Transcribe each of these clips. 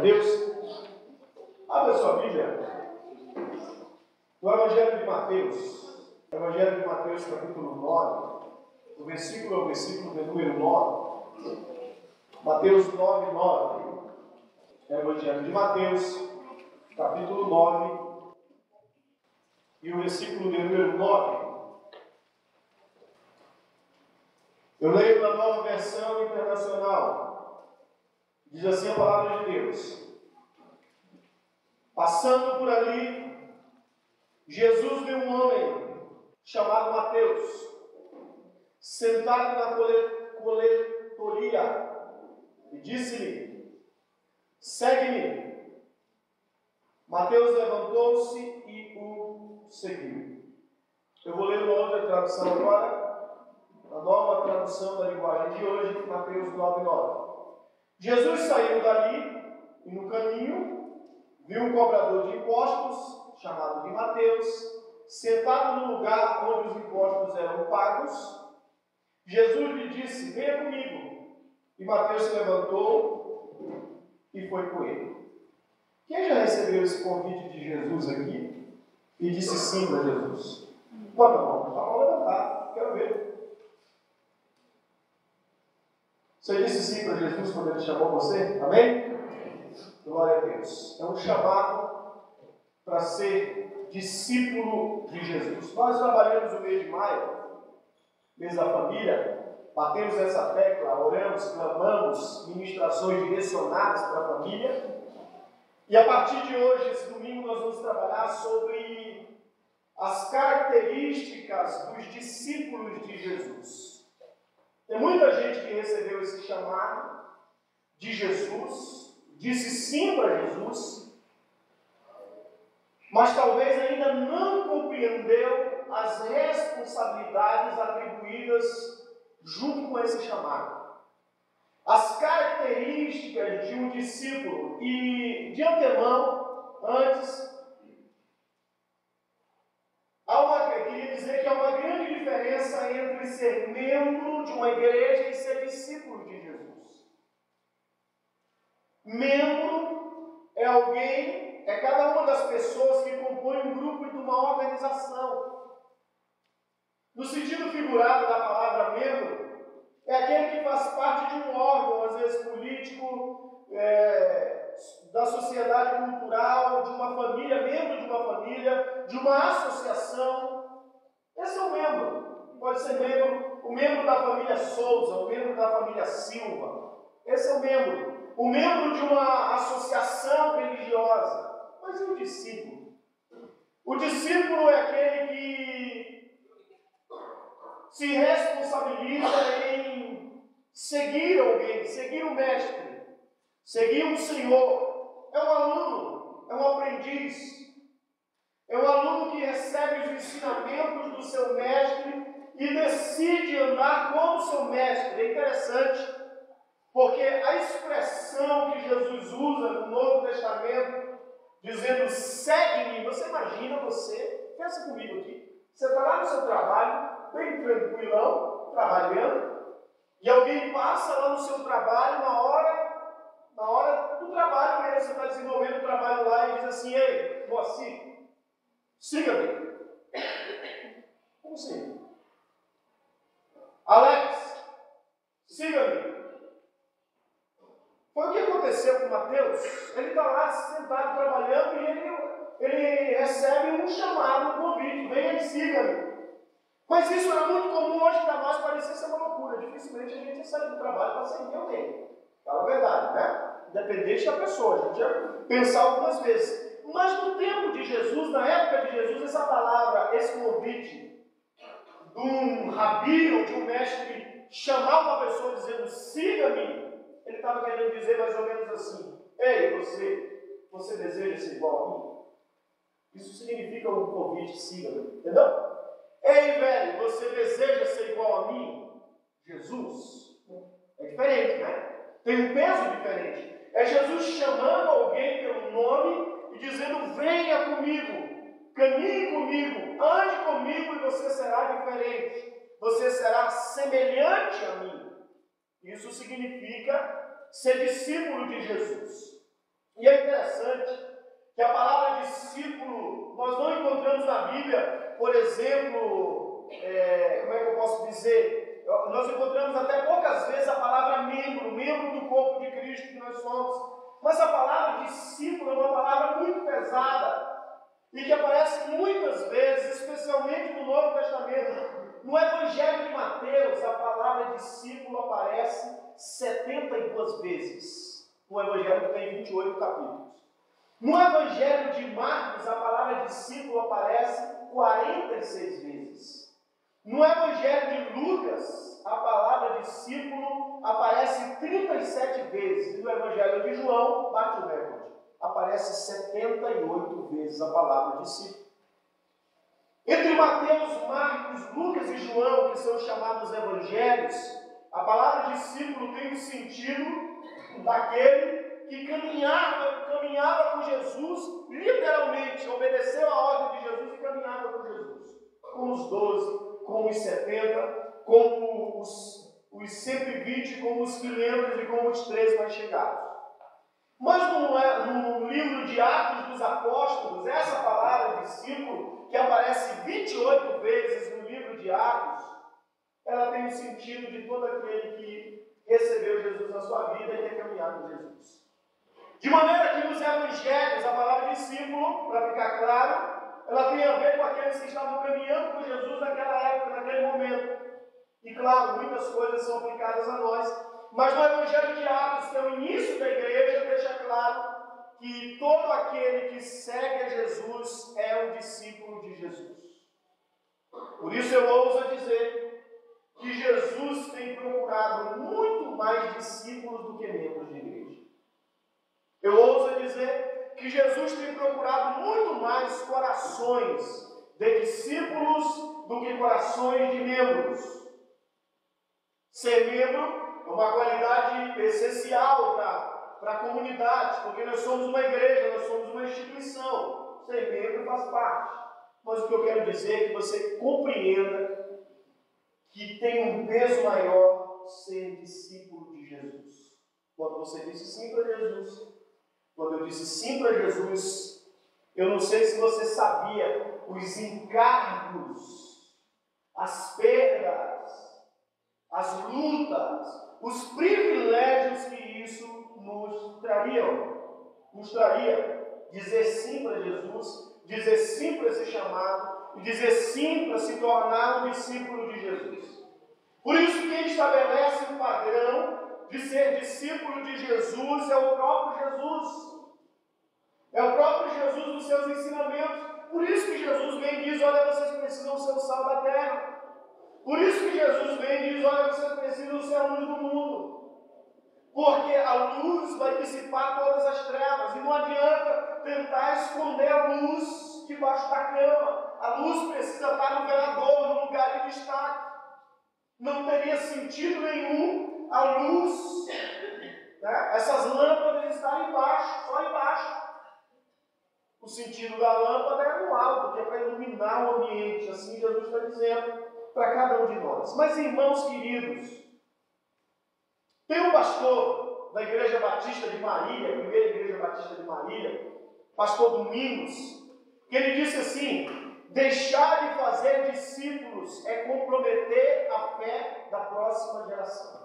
Deus. Abra sua Bíblia no Evangelho de Mateus. Evangelho de Mateus, capítulo 9. O versículo é o versículo de número 9. Mateus 9, 9. Evangelho de Mateus, capítulo 9. E o versículo de número 9. Eu leio na Nova Versão Internacional. Diz assim a palavra de Deus. Passando por ali, Jesus viu um homem chamado Mateus, sentado na coletoria, e disse-lhe: segue-me. Mateus levantou-se e o seguiu. Eu vou ler uma outra tradução agora, a nova tradução da linguagem de hoje, Mateus 9:9. Jesus saiu dali e no caminho viu um cobrador de impostos, chamado de Mateus, sentado no lugar onde os impostos eram pagos. Jesus lhe disse: venha comigo. E Mateus se levantou e foi com ele. Quem já recebeu esse convite de Jesus aqui e disse sim para Jesus? Bota a mão levantar, quero ver. Você disse sim para Jesus quando ele chamou você? Amém? Glória a Deus. É um chamado para ser discípulo de Jesus. Nós trabalhamos o mês de maio, mês da família, batemos essa tecla, oramos, clamamos, ministrações direcionadas para a família. E a partir de hoje, esse domingo, nós vamos trabalhar sobre as características dos discípulos de Jesus. Tem muita gente que recebeu esse chamado de Jesus, disse sim para Jesus, mas talvez ainda não compreendeu as responsabilidades atribuídas junto com esse chamado. As características de um discípulo. E de antemão, antes, eu queria dizer que há uma grande diferença entre ser membro de uma igreja e ser discípulo de Jesus. Membro é alguém, é cada uma das pessoas que compõe um grupo de uma organização. No sentido figurado da palavra membro, é aquele que faz parte de um órgão, às vezes político, da sociedade cultural, de uma família, membro de uma família, de uma associação. Esse é o membro. Pode ser o membro da família Souza, o membro da família Silva. Esse é o membro. O membro de uma associação religiosa. Mas e o discípulo? O discípulo é aquele que se responsabiliza em seguir alguém, seguir o mestre, seguir um senhor. É um aluno, é um aprendiz. É um aluno que recebe os ensinamentos do seu mestre e decide andar com o seu mestre. É interessante, porque a expressão que Jesus usa no Novo Testamento, dizendo segue-me, você imagina pensa comigo aqui, você está lá no seu trabalho, bem tranquilão, trabalhando, e alguém passa lá no seu trabalho, na hora do trabalho mesmo, você está desenvolvendo o trabalho lá e diz assim: ei, Moacir, siga-me. Como assim? Alex, siga-me. Foi o que aconteceu com Mateus. Ele está lá sentado trabalhando e ele recebe um chamado, um convite: venha e siga-me. Mas isso era muito comum hoje para nós, parecia ser uma loucura. Dificilmente a gente ia sair do trabalho para seguir alguém. Fala a verdade, né? Independente da pessoa, a gente ia pensar algumas vezes. Mas no tempo de Jesus, na época de Jesus, essa palavra, esse convite de um rabi ou de um mestre chamar uma pessoa dizendo siga-me, ele estava querendo dizer mais ou menos assim: ei, você deseja ser igual a mim? Isso significa um convite: siga-me, entendeu? Ei, velho, você deseja ser igual a mim? Jesus. É diferente, né? Tem um peso diferente. É Jesus chamando alguém pelo nome e dizendo: venha comigo, caminhe comigo, ande comigo e você será diferente. Você será semelhante a mim. Isso significa ser discípulo de Jesus. E é interessante que a palavra discípulo, nós não encontramos na Bíblia, por exemplo, como é que eu posso dizer? Nós encontramos até poucas vezes a palavra membro do corpo de Cristo que nós somos. Mas a palavra discípulo é uma palavra muito pesada e que aparece muitas vezes, especialmente no Novo Testamento. No Evangelho de Mateus, a palavra discípulo aparece 72 vezes. No Evangelho que tem 28 capítulos. No Evangelho de Marcos, a palavra discípulo aparece 46 vezes. No Evangelho de Lucas, a palavra discípulo aparece 37 vezes. E no Evangelho de João, bate o recorde, aparece 78 vezes a palavra discípulo. Entre Mateus, Marcos, Lucas e João, que são chamados evangelhos, a palavra discípulo tem o sentido daquele que caminhava com Jesus, literalmente, obedeceu a ordem de Jesus e caminhava com Jesus. Com os 12, com os 70, com os 120, com os 500 e com os 13 mais chegados. Mas no livro de Atos dos Apóstolos, essa palavra discípulo, que aparece 28 vezes no livro de Atos, ela tem o sentido de todo aquele que recebeu Jesus na sua vida e tem caminhado com Jesus. De maneira que nos evangelhos, a palavra discípulo, para ficar claro, ela tem a ver com aqueles que estavam caminhando com Jesus naquela época, naquele momento. E claro, muitas coisas são aplicadas a nós. Mas no Evangelho de Atos, que é o início da igreja, deixa claro que todo aquele que segue a Jesus é um discípulo de Jesus. Por isso eu ouso dizer que Jesus tem procurado muito mais discípulos do que membros de igreja. Eu ouso dizer que Jesus tem procurado muito mais corações de discípulos do que corações de membros. Ser membro é uma qualidade essencial para a comunidade, porque nós somos uma igreja, nós somos uma instituição. Ser membro faz parte. Mas o que eu quero dizer é que você compreenda que tem um peso maior ser discípulo de Jesus. Quando você disse sim para Jesus, quando eu disse sim para Jesus, eu não sei se você sabia os encargos, as perdas, as lutas, os privilégios que isso nos traria. Dizer sim para Jesus, dizer sim para esse chamado, e dizer sim para se tornar um discípulo de Jesus. Por isso, quem estabelece o padrão de ser discípulo de Jesus é o próprio Jesus. É o próprio Jesus nos seus ensinamentos. Por isso que Jesus vem e diz: olha, vocês precisam ser o sal da terra. Por isso que Jesus vem e diz: olha, vocês precisam ser a luz do mundo. Porque a luz vai dissipar todas as trevas. E não adianta tentar esconder a luz debaixo da cama. A luz precisa estar no velador, no lugar de destaque. Não teria sentido nenhum a luz, essas lâmpadas estarem embaixo, só embaixo. O sentido da lâmpada é no alto, que é para iluminar o ambiente. Assim Jesus está dizendo para cada um de nós. Mas, irmãos queridos, tem um pastor da Igreja Batista de Marília, a primeira Igreja Batista de Marília, pastor Domingos, que ele disse assim: deixar de fazer discípulos é comprometer a fé da próxima geração.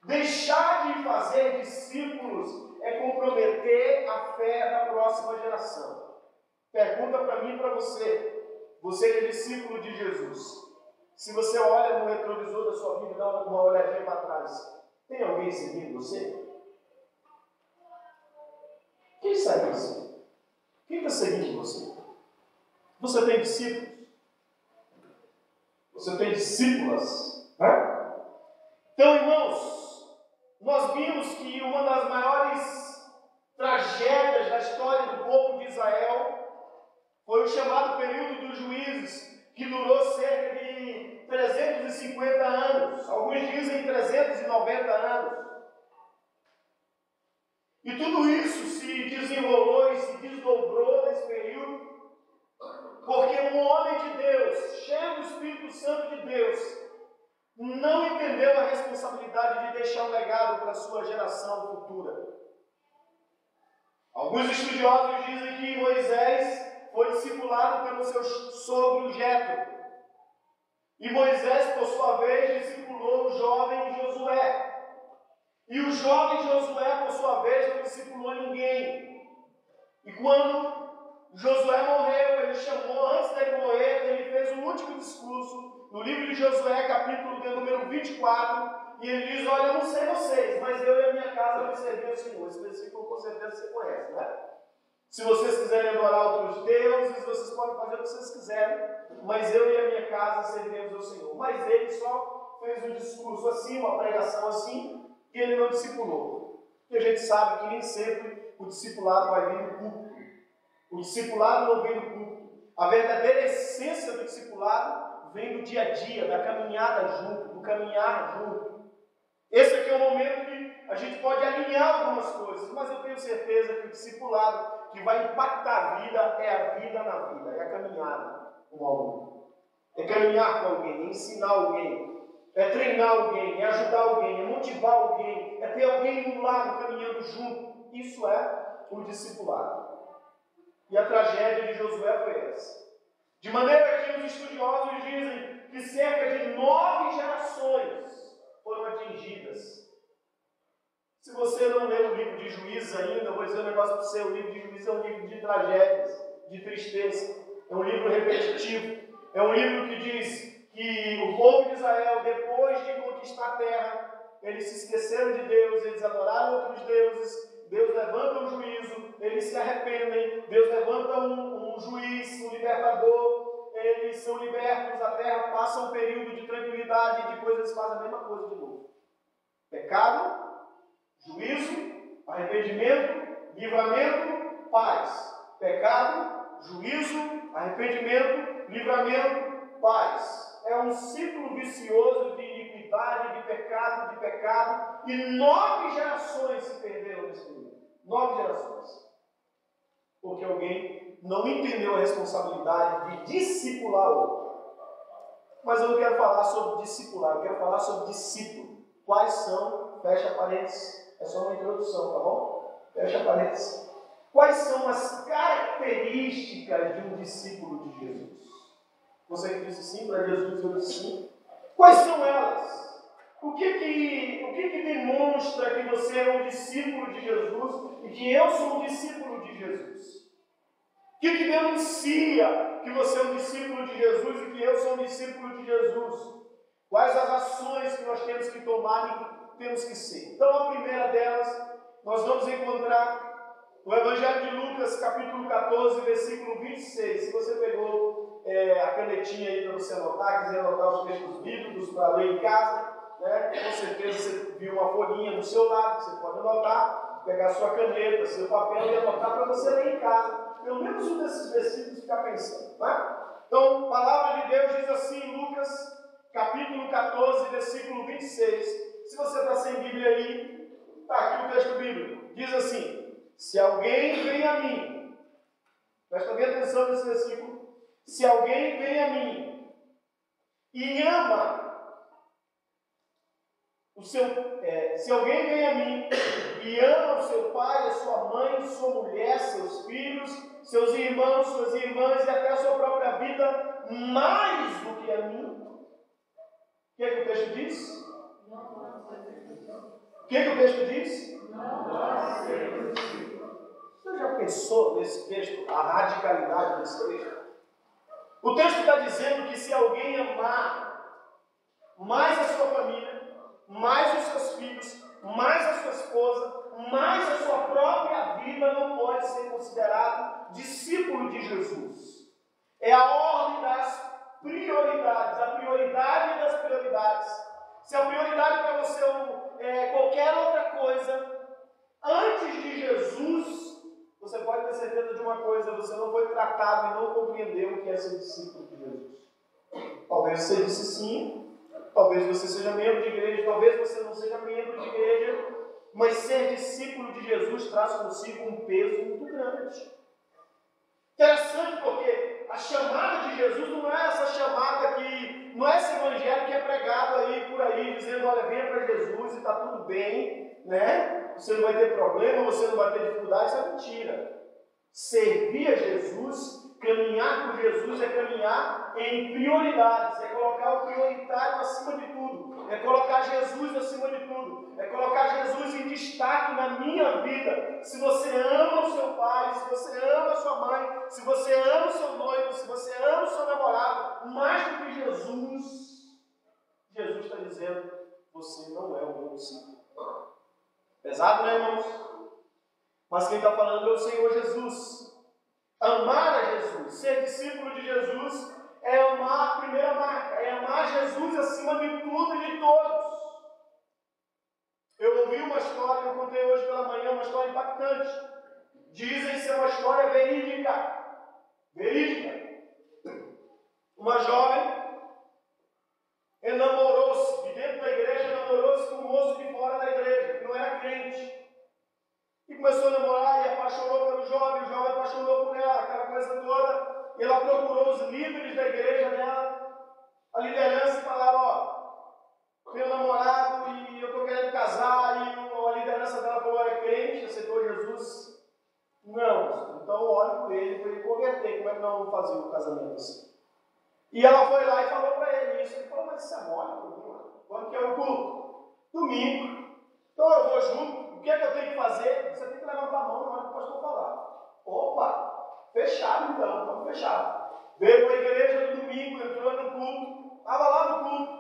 Deixar de fazer discípulos é comprometer a fé da próxima geração. Pergunta para mim e para você, você que é discípulo de Jesus. Se você olha no retrovisor da sua vida e dá uma olhadinha para trás, tem alguém seguindo você? Quem segue você? Quem está seguindo você? Você tem discípulos? Você tem discípulas? Então, irmãos, nós vimos que uma das maiores tragédias da história do povo de Israel foi o chamado período dos juízes, que durou cerca de 350 anos. Alguns dizem 390 anos. E tudo isso se desenrolou e se desdobrou nesse período, porque um homem de Deus, cheio do Espírito Santo de Deus, não entendeu a responsabilidade de deixar um legado para a sua geração futura. Alguns estudiosos dizem que Moisés foi discipulado pelo seu sogro Jetro. E Moisés, por sua vez, discipulou o jovem Josué. E o jovem Josué, por sua vez, não discipulou ninguém. E quando Josué morreu, ele chamou, antes dele morrer, ele fez um último discurso no livro de Josué, capítulo de número 24, e ele diz: olha, eu não sei vocês, mas eu e a minha casa vamos servir ao Senhor. Esse versículo com certeza você conhece, né? Se vocês quiserem adorar outros deuses, vocês podem fazer o que vocês quiserem, mas eu e a minha casa serviremos ao Senhor. Mas ele só fez um discurso assim, uma pregação assim, e ele não discipulou. E a gente sabe que nem sempre o discipulado vai vir do culto. O discipulado não vem do culto. A verdadeira essência do discipulado vem do dia a dia, da caminhada junto, do caminhar junto. Esse aqui é o momento que a gente pode alinhar algumas coisas, mas eu tenho certeza que o discipulado que vai impactar a vida é a vida na vida, é a caminhada com alguém. É caminhar com alguém, é ensinar alguém, é treinar alguém, é ajudar alguém, é motivar alguém, é ter alguém do lado caminhando junto. Isso é o discipulado. E a tragédia de Josué foi essa. De maneira que os estudiosos dizem que cerca de 9 gerações foram atingidas. Se você não lê o livro de Juízes ainda, eu vou dizer um negócio para você: o livro de Juízes é um livro de tragédias, de tristeza. É um livro repetitivo. É um livro que diz que o povo de Israel, depois de conquistar a terra, eles se esqueceram de Deus, eles adoraram outros deuses. Deus levanta um juízo, eles se arrependem, Deus levanta um juiz, um libertador, eles são libertos, a terra passa um período de tranquilidade e depois eles fazem a mesma coisa de novo. Pecado, juízo, arrependimento, livramento, paz. Pecado, juízo, arrependimento, livramento, paz. É um ciclo vicioso de iniquidade, de pecado, e 9 gerações se perderam nesse mundo. 9 gerações. Porque alguém não entendeu a responsabilidade de discipular o outro. Mas eu não quero falar sobre discipular, eu quero falar sobre discípulo. Quais são, fecha parênteses, é só uma introdução, tá bom? Fecha parênteses. Quais são as características de um discípulo de Jesus? Você que disse sim para Jesus, eu disse sim. Quais são elas? O que demonstra que você é um discípulo de Jesus e que eu sou um discípulo de Jesus? O que denuncia que você é um discípulo de Jesus e que eu sou um discípulo de Jesus? Quais as ações que nós temos que tomar e que temos que ser? Então, a primeira delas, nós vamos encontrar no Evangelho de Lucas, capítulo 14, versículo 26. Se você pegou a canetinha aí para você anotar, quiser anotar os textos bíblicos para ler em casa, né? Com certeza você viu uma folhinha do seu lado, que você pode anotar, pegar sua caneta, seu papel e anotar para você ler em casa. Pelo menos um desses versículos ficar pensando, né? Então, a palavra de Deus diz assim, Lucas, capítulo 14, versículo 26. Se você está sem Bíblia aí, está aqui o texto bíblico. Diz assim: se alguém vem a mim, presta bem atenção nesse versículo, se alguém vem a mim e ama se alguém vem a mim e ama o seu pai, a sua mãe, sua mulher, seus filhos, seus irmãos, suas irmãs e até a sua própria vida mais do que a mim, o que é que o texto diz? O que é que o texto diz? Você já pensou nesse texto, a radicalidade desse texto? O texto está dizendo que se alguém amar mais a sua família, mais os seus filhos, mais a sua esposa, mais a sua própria vida, não pode ser considerado discípulo de Jesus. É a ordem das prioridades, a prioridade das prioridades. Se a prioridade para você é qualquer outra coisa, antes de Jesus, você pode ter certeza de uma coisa: você não foi tratado e não compreendeu o que é ser discípulo de Jesus. Talvez você disse sim, talvez você seja membro de igreja, talvez você não seja membro de igreja, mas ser discípulo de Jesus traz consigo um peso muito grande. Interessante, porque a chamada de Jesus não é essa chamada que, não é esse evangelho que é pregado aí por aí, dizendo, olha, venha para Jesus e está tudo bem, né? Você não vai ter problema, você não vai ter dificuldade, isso é mentira. Servir a Jesus, caminhar com Jesus é caminhar em prioridades, é colocar o prioritário acima de tudo, é colocar Jesus acima de tudo, é colocar Jesus em destaque na minha vida. Se você ama o seu pai, se você ama a sua mãe, se você ama o seu noivo, se você ama o seu namorado, mais do que Jesus, Jesus está dizendo, você não é o meu discípulo. Pesado, né, irmãos? Mas quem está falando é o Senhor Jesus. Amar a Jesus, ser discípulo de Jesus, é amar a primeira marca, é amar Jesus acima de tudo e de todos. Eu ouvi uma história, eu contei hoje pela manhã, uma história impactante. Dizem ser uma história verídica. Verídica. Uma jovem enamorou-se, de dentro da igreja, enamorou-se com um moço de fora da igreja, que não era crente. E começou a namorar e apaixonou pelo jovem, o jovem apaixonou por ela, aquela coisa toda. E ela procurou os líderes da igreja dela, a liderança, e falaram, ó, tenho namorado e eu estou querendo casar, e a liderança dela falou, é crente, aceitou Jesus? Não, então ore por ele, para ele converter, como é que nós vamos fazer o casamento assim? E ela foi lá e falou para ele isso, ele falou, mas isso é mole, quando que é o culto? Domingo. Então eu vou junto. O que é que eu tenho que fazer? Você tem que levantar a mão na hora que o pastor falar. Opa, fechado então, estamos fechados. Veio para a igreja no domingo, entrou no culto, estava lá no culto.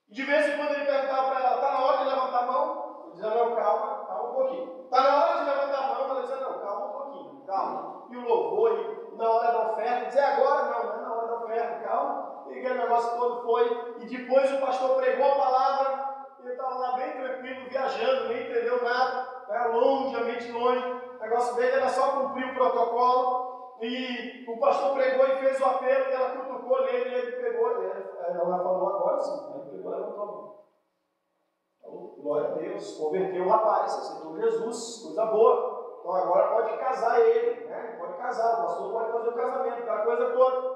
E de vez em quando ele perguntava para ela, está na hora de levantar a mão? Ele dizia, não, calma um pouquinho. Está na hora de levantar a mão? Ela dizia, não, calma um pouquinho, calma. E o louvor, e na hora da oferta, dizia, agora não é na hora da oferta, calma. E aquele negócio todo foi, e depois o pastor pregou a palavra. Ele estava lá bem tranquilo, viajando, nem entendeu nada, né? Longe, a mente longe. O negócio dele era só cumprir o protocolo. E o pastor pregou e fez o apelo, e ela cutucou nele, e ele pegou. Ela falou agora sim, ele pegou e levantou a mão. Então, glória a Deus, converteu o rapaz, aceitou Jesus, coisa boa. Então agora pode casar ele, né? Pode casar, o pastor pode fazer o casamento, aquela coisa toda.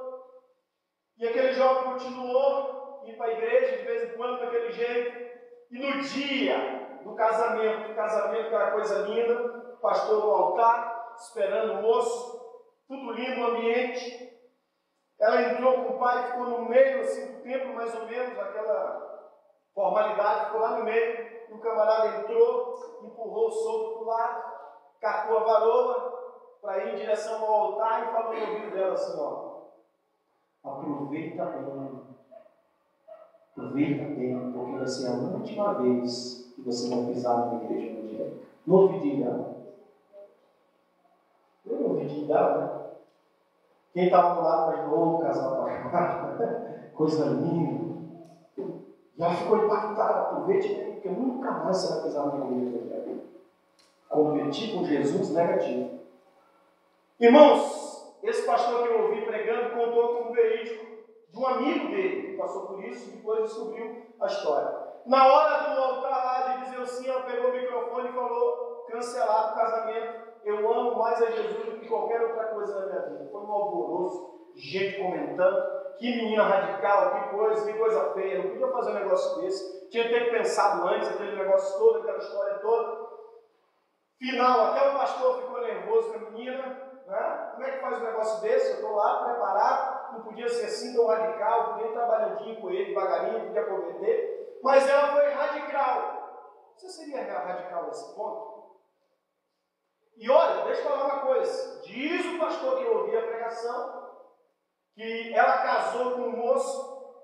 E aquele jovem continuou, ir para a igreja de vez em quando, daquele jeito. E no dia do casamento era coisa linda, o pastor no altar, esperando o moço, tudo lindo, o ambiente. Ela entrou com o pai, ficou no meio assim, do templo, mais ou menos, aquela formalidade, ficou lá no meio. E o camarada entrou, empurrou o solto para o lado, carcou a varoa para ir em direção ao altar e falou no ouvido dela assim, ó, aproveita bem. Aproveita bem, porque vai ser a última vez que você vai pisar na igreja evangélica. No ouvidinho dela. No ouvidinho dela, né? Quem estava do lado mais novo, casal apaixonado, coisa linda. E ela ficou impactada. Aproveite bem, porque nunca mais você vai pisar na igreja evangélica. Competir com Jesus negativo. Irmãos, esse pastor que eu ouvi pregando contou como verídico de um amigo dele, que passou por isso e depois descobriu a história. Na hora do altar lá de dizer sim, ela pegou o microfone e falou, cancelado o casamento, eu amo mais a Jesus do que qualquer outra coisa na minha vida. Foi um alvoroço, gente comentando, que menina radical, que coisa feia, não podia fazer um negócio desse, tinha que ter pensado antes, aquele negócio todo, aquela história toda. Final, até o pastor ficou nervoso com a menina, né? Como é que faz um negócio desse? Eu estou lá preparado, não podia ser assim tão radical, podia ir trabalhadinho com ele, devagarinho, podia converter, mas ela foi radical. Você seria radical nesse ponto? E olha, deixa eu falar uma coisa, diz o pastor que eu ouvi a pregação, que ela casou com um moço,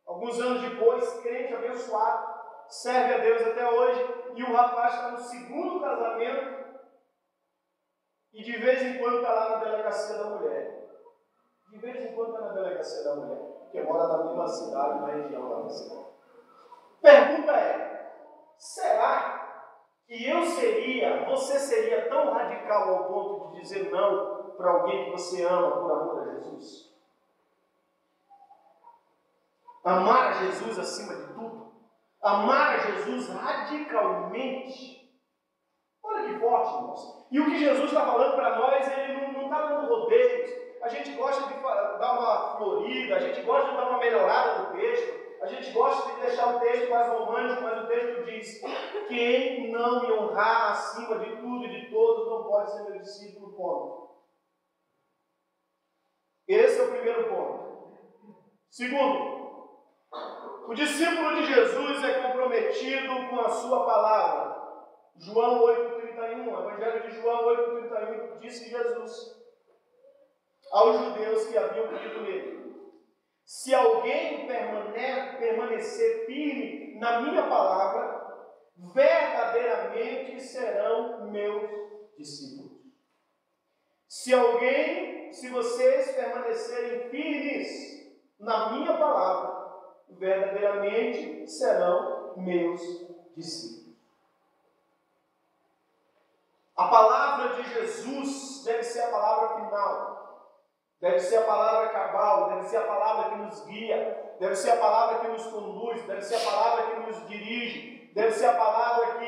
alguns anos depois, crente, abençoado, serve a Deus até hoje, e o rapaz está no segundo casamento, e de vez em quando está lá na delegacia da mulher. De vez em quando está na delegacia da mulher, que mora na mesma cidade, na região da cidade. Pergunta é, será que você seria tão radical ao ponto de dizer não para alguém que você ama por amor a Jesus? Amar a Jesus acima de tudo? Amar a Jesus radicalmente? Olha que forte, irmãos. E o que Jesus está falando para nós, ele não está dando rodeios. A gente gosta de dar uma florida, a gente gosta de dar uma melhorada no texto, a gente gosta de deixar o texto mais romântico, mas o texto diz: quem não me honrar acima de tudo e de todos não pode ser meu discípulo, ponto. Esse é o primeiro ponto. Segundo, o discípulo de Jesus é comprometido com a sua palavra. João 8,31, o Evangelho de João 8,31, disse Jesus aos judeus que haviam crido nele: se alguém permanecer firme na minha palavra, verdadeiramente serão meus discípulos. Se vocês permanecerem firmes na minha palavra, verdadeiramente serão meus discípulos. A palavra de Jesus deve ser a palavra final, deve ser a palavra cabal, deve ser a palavra que nos guia, deve ser a palavra que nos conduz, deve ser a palavra que nos dirige, deve ser a palavra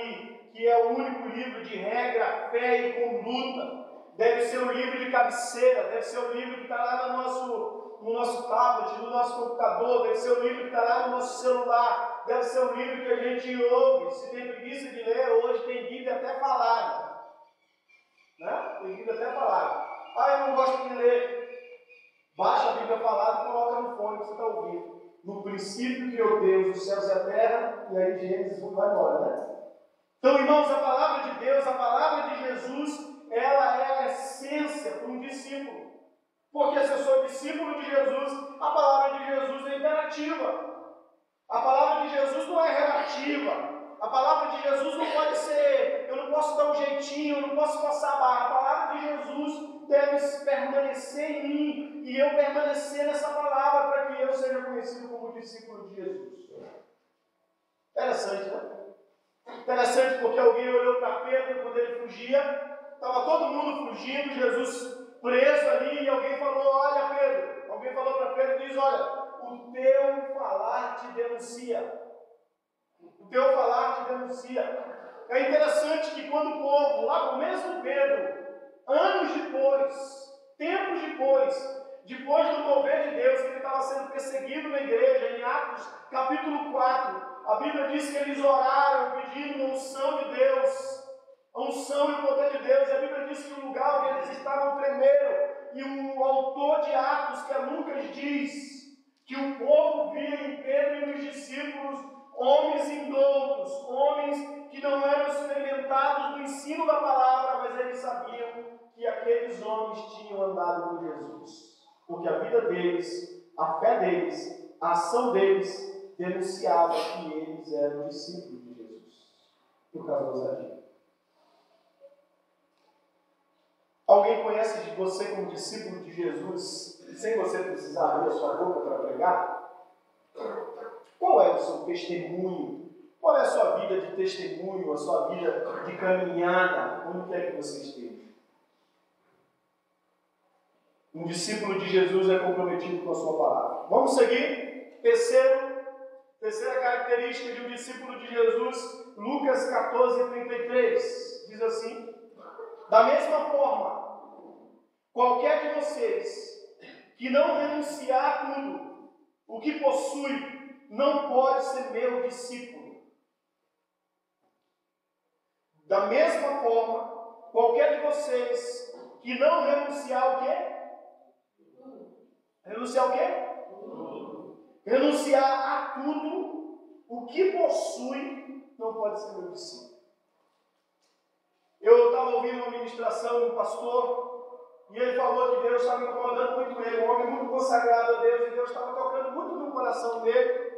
que é o único livro de regra, fé e conduta, deve ser o livro de cabeceira, deve ser o livro que está lá no nosso tablet, no nosso computador, deve ser o livro que está lá no nosso celular, deve ser o livro que a gente ouve. Se tem preguiça de ler, hoje tem Bíblia até falada. Né? Tem Bíblia até falada. Eu não gosto de ler. Baixa a Bíblia falada e coloca no fone que você está ouvindo. No princípio criou Deus os céus e a terra, e aí Gênesis vai embora, né? Então, irmãos, a palavra de Deus, a palavra de Jesus, ela é a essência para um discípulo. Porque se eu sou discípulo de Jesus, a palavra de Jesus é imperativa. A palavra de Jesus não é relativa. A palavra de Jesus não pode ser, eu não posso dar um jeitinho, eu não posso passar a barra. A palavra de Jesus deve permanecer em mim e eu permanecer nessa palavra para que eu seja conhecido como discípulo de Jesus. Interessante, né? Interessante porque alguém olhou para Pedro quando ele fugia, estava todo mundo fugindo, Jesus preso ali, e alguém falou: olha Pedro, alguém falou para Pedro e diz: olha, o teu falar te denuncia. O teu falar te denuncia. É interessante que quando o povo, lá o mesmo Pedro, anos depois, tempos depois do mover de Deus, que ele estava sendo perseguido na igreja, em Atos capítulo 4, a Bíblia diz que eles oraram pedindo a unção de Deus, a unção e o poder de Deus. A Bíblia diz que o lugar onde eles estavam tremeram, e o autor de Atos, que é Lucas, diz que o povo via em Pedro e nos discípulos homens indoutos, homens que não eram experimentados no ensino da palavra, mas eles sabiam que aqueles homens tinham andado com Jesus, porque a vida deles, a fé deles, a ação deles denunciava que eles eram discípulos de Jesus, por causa da ousadia. Alguém conhece de você como discípulo de Jesus, sem você precisar abrir a sua boca para pregar? Qual é o seu testemunho? Qual é a sua vida de testemunho, a sua vida de caminhada? Onde é que você esteve? Um discípulo de Jesus é comprometido com a sua palavra. Vamos seguir? Terceira característica de um discípulo de Jesus, Lucas 14:33, diz assim: da mesma forma, qualquer de vocês que não renunciar a tudo o que possui, não pode ser meu discípulo. Da mesma forma, qualquer de vocês que não renunciar o quê? Renunciar o quê? Renunciar a tudo o que possui, não pode ser meu discípulo. Eu estava ouvindo uma ministração de um pastor, e ele falou que Deus estava incomodando muito ele, um homem muito consagrado a Deus, e Deus estava tocando muito no coração dele,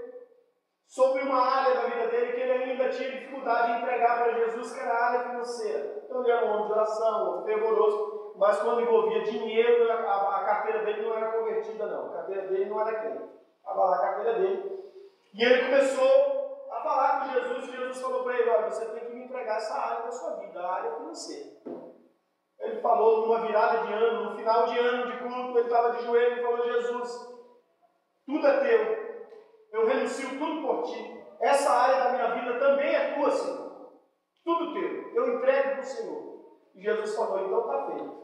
sobre uma área da vida dele que ele ainda tinha dificuldade de entregar para Jesus, que era a área financeira. Então ele era um homem de oração, um homem fervoroso, mas quando envolvia dinheiro, a carteira dele não era convertida não, a carteira dele não era crente. Estava lá a carteira dele. E ele começou a falar com Jesus, e Jesus falou para ele: olha, você tem que me entregar essa área da sua vida, a área financeira. Ele falou numa virada de ano, no final de ano de culto, ele estava de joelho e falou: Jesus, tudo é teu. Eu renuncio tudo por ti. Essa área da minha vida também é tua, Senhor. Tudo teu. Eu entrego para o Senhor. E Jesus falou: então está feito.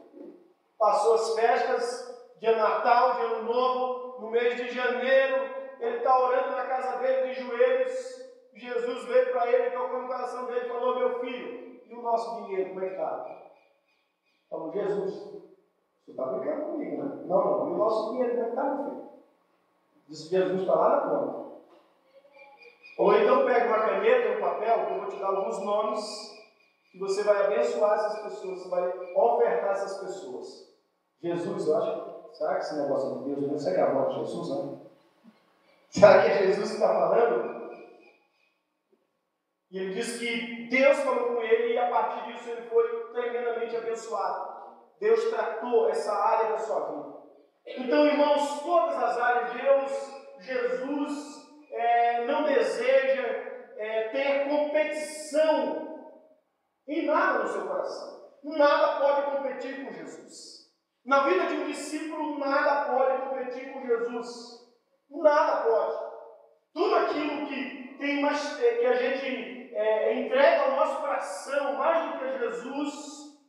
Passou as festas de Natal, de Ano Novo. No mês de janeiro, ele está orando na casa dele de joelhos. Jesus veio para ele, tocou no coração dele e falou: meu filho, e o nosso dinheiro, como é que está? Falou: Jesus, você está brincando comigo, né? Não, e o nosso dinheiro, como é que está, meu filho? Disse Jesus: está lá na conta. Ou então pega uma caneta e um papel, que eu vou te dar alguns nomes, que você vai abençoar essas pessoas, você vai ofertar essas pessoas. Jesus, eu acho, será que esse negócio é de Deus? Não sei que é a voz de Jesus, não? Será que é Jesus que está falando? E ele diz que Deus falou com ele e a partir disso ele foi tremendamente abençoado. Deus tratou essa área da sua vida. Então, irmãos, todas as áreas, Jesus não deseja ter competição em nada no seu coração. Nada pode competir com Jesus. Na vida de um discípulo, nada pode competir com Jesus. Nada pode. Tudo aquilo que tem mais, que a gente entrega ao nosso coração, mais do que a Jesus,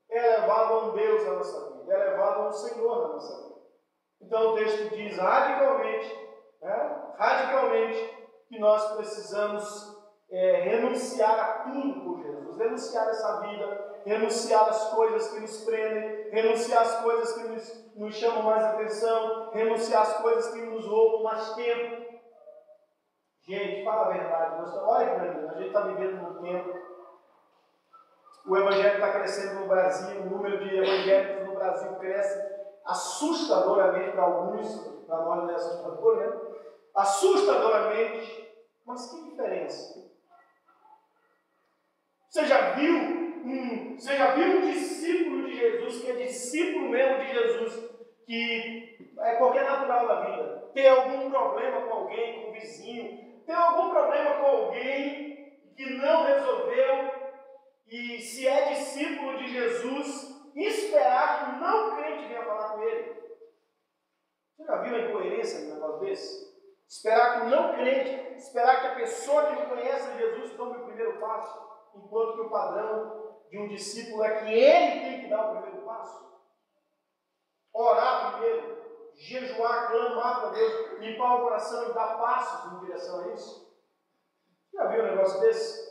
é levado a um Deus na nossa vida, é levado a um Senhor na nossa vida. Então o texto diz radicalmente, que nós precisamos renunciar a tudo por Jesus, renunciar essa vida, renunciar as coisas que nos prendem, renunciar as coisas que nos chamam mais atenção, renunciar as coisas que nos roubam mais tempo. Gente, fala a verdade, olha para mim, a gente está vivendo num tempo, o evangelho está crescendo no Brasil, o número de evangélicos no Brasil cresce assustadoramente para alguns, para nós não é assustador, né? Assustadoramente, mas que diferença? Você já viu um discípulo de Jesus, que é discípulo mesmo de Jesus, que porque é natural na vida, ter algum problema com alguém, com o vizinho, ter algum problema com alguém que não resolveu, e se é discípulo de Jesus, esperar que não crente venha falar com ele? Você já viu a incoerência de um negócio desse? Esperar que o não crente, esperar que a pessoa que não conhece Jesus tome o primeiro passo, enquanto que o padrão de um discípulo é que ele tem que dar o primeiro passo. Orar primeiro, jejuar, clamar para Deus, limpar o coração e dar passos em direção a isso. Já viu um negócio desse?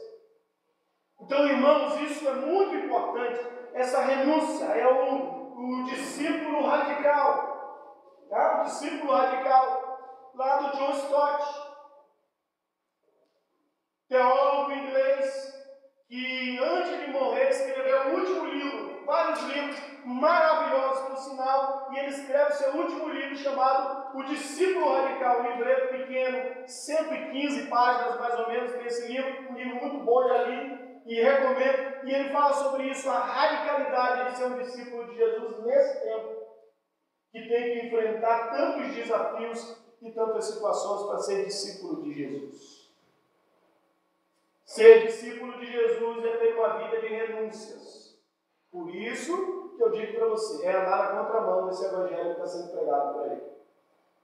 Então, irmãos, isso é muito importante. Essa renúncia é o discípulo radical. Tá? O discípulo radical, lá do John Stott, teólogo inglês, que antes de morrer escreveu o último livro, vários livros maravilhosos por sinal, e ele escreve seu último livro chamado O Discípulo Radical, um livreto pequeno, 115 páginas mais ou menos, tem esse livro, um livro muito bom, já li e recomendo, e ele fala sobre isso, a radicalidade de ser um discípulo de Jesus nesse tempo, que tem que enfrentar tantos desafios e tantas situações para ser discípulo de Jesus. Ser discípulo de Jesus é ter uma vida de renúncias. Por isso que eu digo para você, é andar na contramão desse evangelho que está sendo pregado por aí.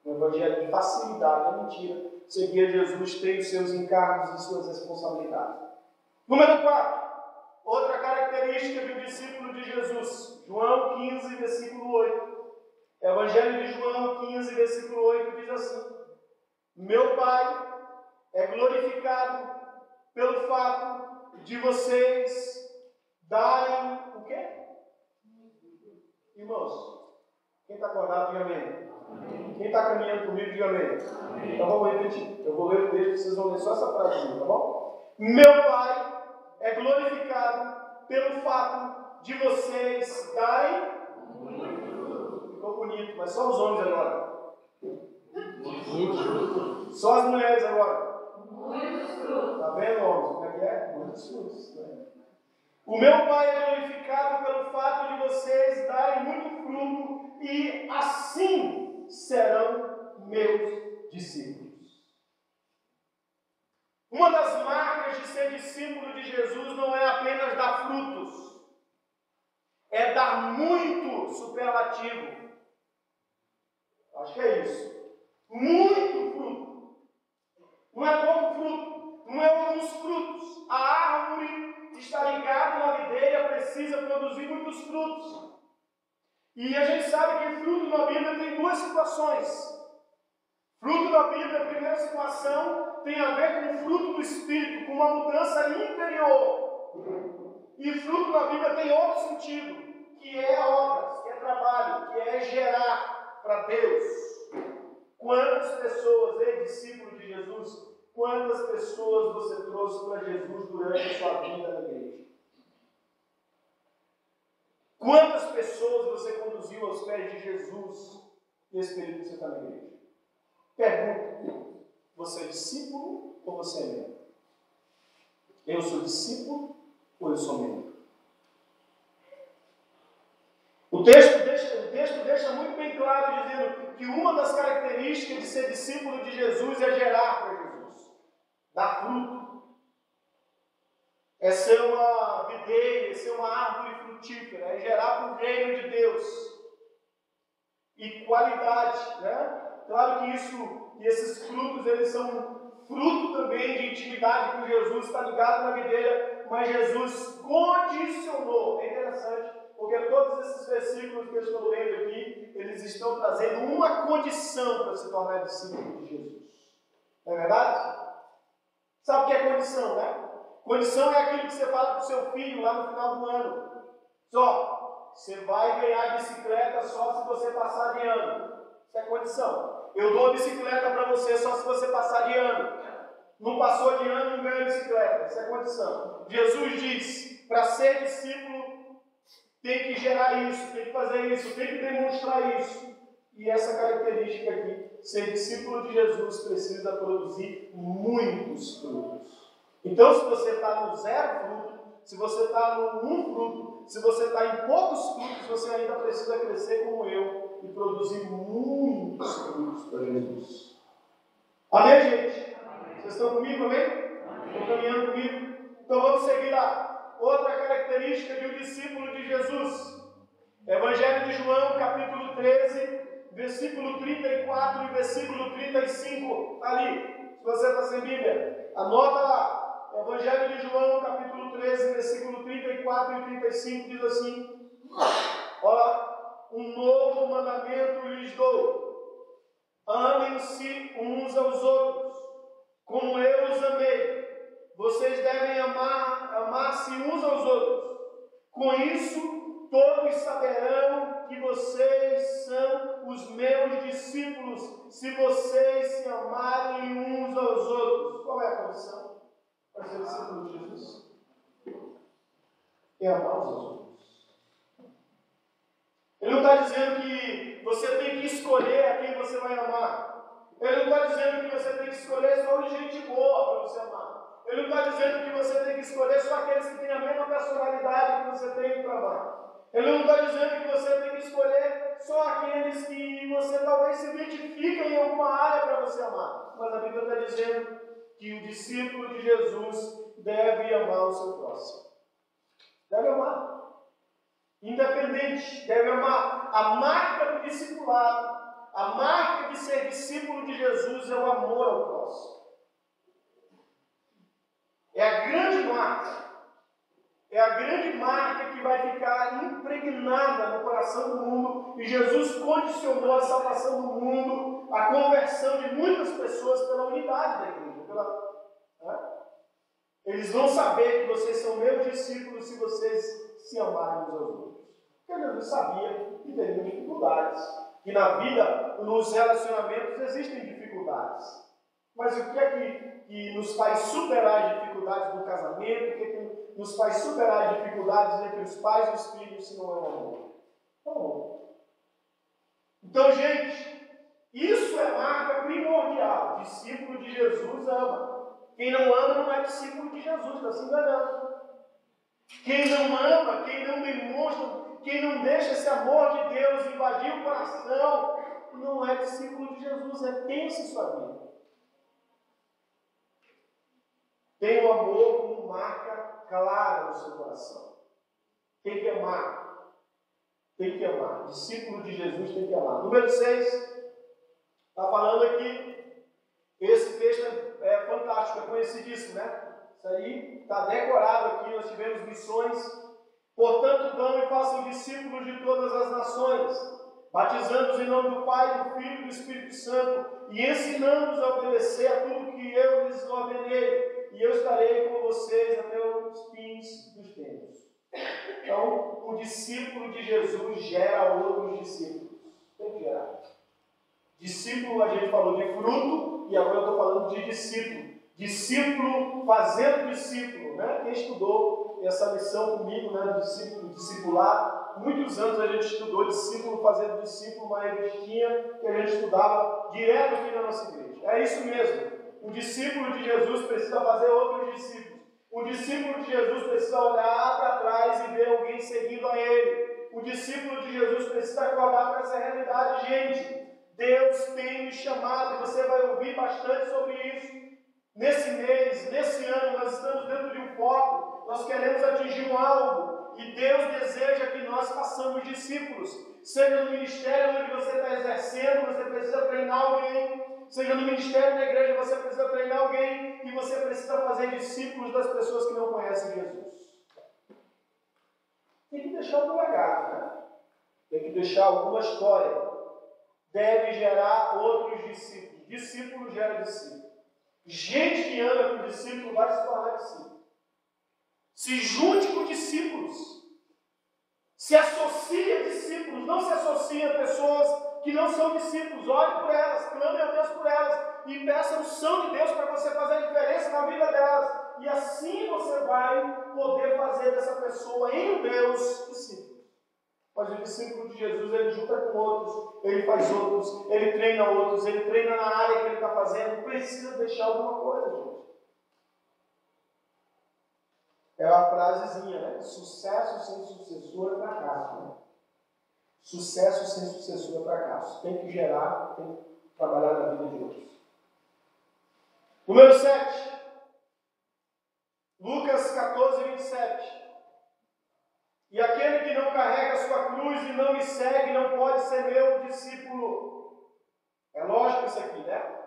Um evangelho de facilidade, é mentira. Seguir a Jesus tem os seus encargos e suas responsabilidades. Número 4. Outra característica de um discípulo de Jesus. João 15, versículo 8. Evangelho de João 15, versículo 8 diz assim: meu Pai é glorificado pelo fato de vocês darem o quê? Irmãos, quem está acordado, diga amém. Quem está caminhando comigo, diga amém. Então vamos repetir. Eu vou ler o texto, vocês vão ler só essa frasezinha, tá bom? Meu Pai é glorificado pelo fato de vocês darem. Ficou bonito, mas só os homens agora. Só as mulheres agora. Está vendo, homens? Como é que é? Muitos frutos. Né? O meu Pai é glorificado pelo fato de vocês darem muito fruto e assim serão meus discípulos. Uma das marcas de ser discípulo de Jesus não é apenas dar frutos, é dar muito superlativo. Acho que é isso. Muito fruto. Não é pouco fruto, não é alguns frutos. A árvore está ligada a uma videira, precisa produzir muitos frutos. E a gente sabe que fruto na Bíblia tem duas situações: Fruto da Bíblia, a primeira situação, tem a ver com o fruto do Espírito, com uma mudança interior. E fruto na Bíblia tem outro sentido, que é obras, que é trabalho, que é gerar para Deus. Quantas pessoas, discípulo de Jesus, quantas pessoas você trouxe para Jesus durante a sua vida na igreja? Quantas pessoas você conduziu aos pés de Jesus nesse período que você está na igreja? Pergunta: você é discípulo ou você é membro? Eu sou discípulo ou eu sou membro? O texto deixa muito bem claro, dizendo que uma das características de ser discípulo de Jesus é gerar para Jesus, dar fruto, é ser uma videira, é ser uma árvore frutífera, é gerar para o reino de Deus. E qualidade, né? Claro que esses frutos, eles são fruto também de intimidade com Jesus, está ligado na videira, mas Jesus condicionou. É interessante, porque todos esses versículos que eu estou lendo aqui, eles estão trazendo uma condição para se tornar discípulo de Jesus. Não é verdade? Sabe o que é condição, né? Condição é aquilo que você fala para o seu filho lá no final do ano. Só, você vai ganhar bicicleta só se você passar de ano. Isso é condição. Eu dou a bicicleta para você só se você passar de ano. Não passou de ano, não ganha bicicleta. Isso é condição. Jesus diz, para ser discípulo, tem que gerar isso, tem que fazer isso, tem que demonstrar isso. E essa característica aqui, ser discípulo de Jesus precisa produzir muitos frutos. Então, se você está no 0 fruto, se você está no 1 fruto, se você está em poucos frutos, você ainda precisa crescer como eu e produzir muitos frutos para Jesus. Amém, gente? Vocês estão comigo, amém? Estão caminhando comigo? Então vamos seguir lá. Outra característica de um discípulo de Jesus. Evangelho de João, capítulo 13, versículo 34 e versículo 35. Está ali. Se você está sem Bíblia, anota lá. Evangelho de João, capítulo 13, versículo 34 e 35 diz assim: olha, um novo mandamento lhes dou: amem-se uns aos outros, como eu os amei. Vocês devem amar-se uns aos outros. Com isso, todos saberão que vocês são os meus discípulos, se vocês se amarem uns aos outros. Qual é a condição para ser discípulo de Jesus? É amar uns aos outros. Ele não está dizendo que você tem que escolher a quem você vai amar. Ele não está dizendo que você tem que escolher só gente boa para você amar. Ele não está dizendo que você tem que escolher só aqueles que têm a mesma personalidade que você tem para amar. Ele não está dizendo que você tem que escolher só aqueles que você talvez se identifique em alguma área para você amar. Mas a Bíblia está dizendo que o discípulo de Jesus deve amar o seu próximo. Deve amar. Independente, deve amar. A marca do discipulado, a marca de ser discípulo de Jesus é o amor ao próximo. É a grande marca. É a grande marca que vai ficar impregnada no coração do mundo. E Jesus condicionou a salvação do mundo, a conversão de muitas pessoas pela unidade da igreja. Eles vão saber que vocês são meus discípulos se vocês se amarem uns aos outros. Porque Jesus sabia que teriam dificuldades. Que na vida, nos relacionamentos, existem dificuldades. Mas o que é que nos faz superar as dificuldades do casamento? O que é que nos faz superar as dificuldades entre os pais e os filhos, se não é o amor? Não. Então, gente, isso é marca primordial. Discípulo de Jesus ama. Quem não ama não é discípulo de Jesus, está se enganando. Quem não ama, quem não demonstra, quem não deixa esse amor de Deus invadir o coração, não é discípulo de Jesus. Pense sua vida. Tem o amor como marca clara no seu coração. Tem que amar. Tem que amar. Discípulo de Jesus tem que amar. Número 6. Está falando aqui. Esse texto é fantástico, é conhecidíssimo, né? Isso aí está decorado aqui. Nós tivemos missões. Portanto, vão e façam discípulos de todas as nações, batizando-os em nome do Pai, do Filho e do Espírito Santo, e ensinando-os a obedecer a tudo que eu lhes ordenei, e eu estarei com vocês até os fins dos tempos. Então, o discípulo de Jesus gera outros discípulos. Tem que gerar. Discípulo, a gente falou de fruto, e agora eu estou falando de discípulo. Discípulo fazendo discípulo, né? Quem estudou essa lição comigo, né, do discipulado, muitos anos a gente estudou discípulo fazendo discípulo, uma revistinha que a gente estudava direto aqui na nossa igreja. É isso mesmo. O discípulo de Jesus precisa fazer outros discípulos. O discípulo de Jesus precisa olhar para trás e ver alguém seguindo a ele. O discípulo de Jesus precisa acordar para essa realidade. Gente, Deus tem me chamado, e você vai ouvir bastante sobre isso. Nesse mês, nesse ano, nós estamos dentro de um foco, nós queremos atingir um alvo, e Deus deseja que nós façamos discípulos. Seja no ministério onde você está exercendo, você precisa treinar alguém. Seja no ministério da igreja, você precisa treinar alguém, e você precisa fazer discípulos das pessoas que não conhecem Jesus. Tem que deixar um legado, né? Tem que deixar alguma história. Deve gerar outros discípulos. Discípulo gera discípulo. Gente que anda com discípulo vai se tornar discípulo. Se junte com discípulos. Se associe a discípulos. Não se associe a pessoas que não são discípulos. Ore por elas, clame a Deus por elas e peça a unção de Deus para você fazer a diferença na vida delas. E assim você vai poder fazer dessa pessoa em Deus discípulo. Mas o discípulo de Jesus, ele junta com outros, ele faz outros, ele treina na área que ele está fazendo. Precisa deixar alguma coisa, gente. É uma frasezinha, né? Sucesso sem sucessor é fracasso, né? Sucesso sem sucessor é fracasso. Tem que gerar, tem que trabalhar na vida de outros. Número 7. Lucas 14, 27. E aquele que não carrega a sua cruz e não me segue não pode ser meu discípulo. É lógico isso aqui, né?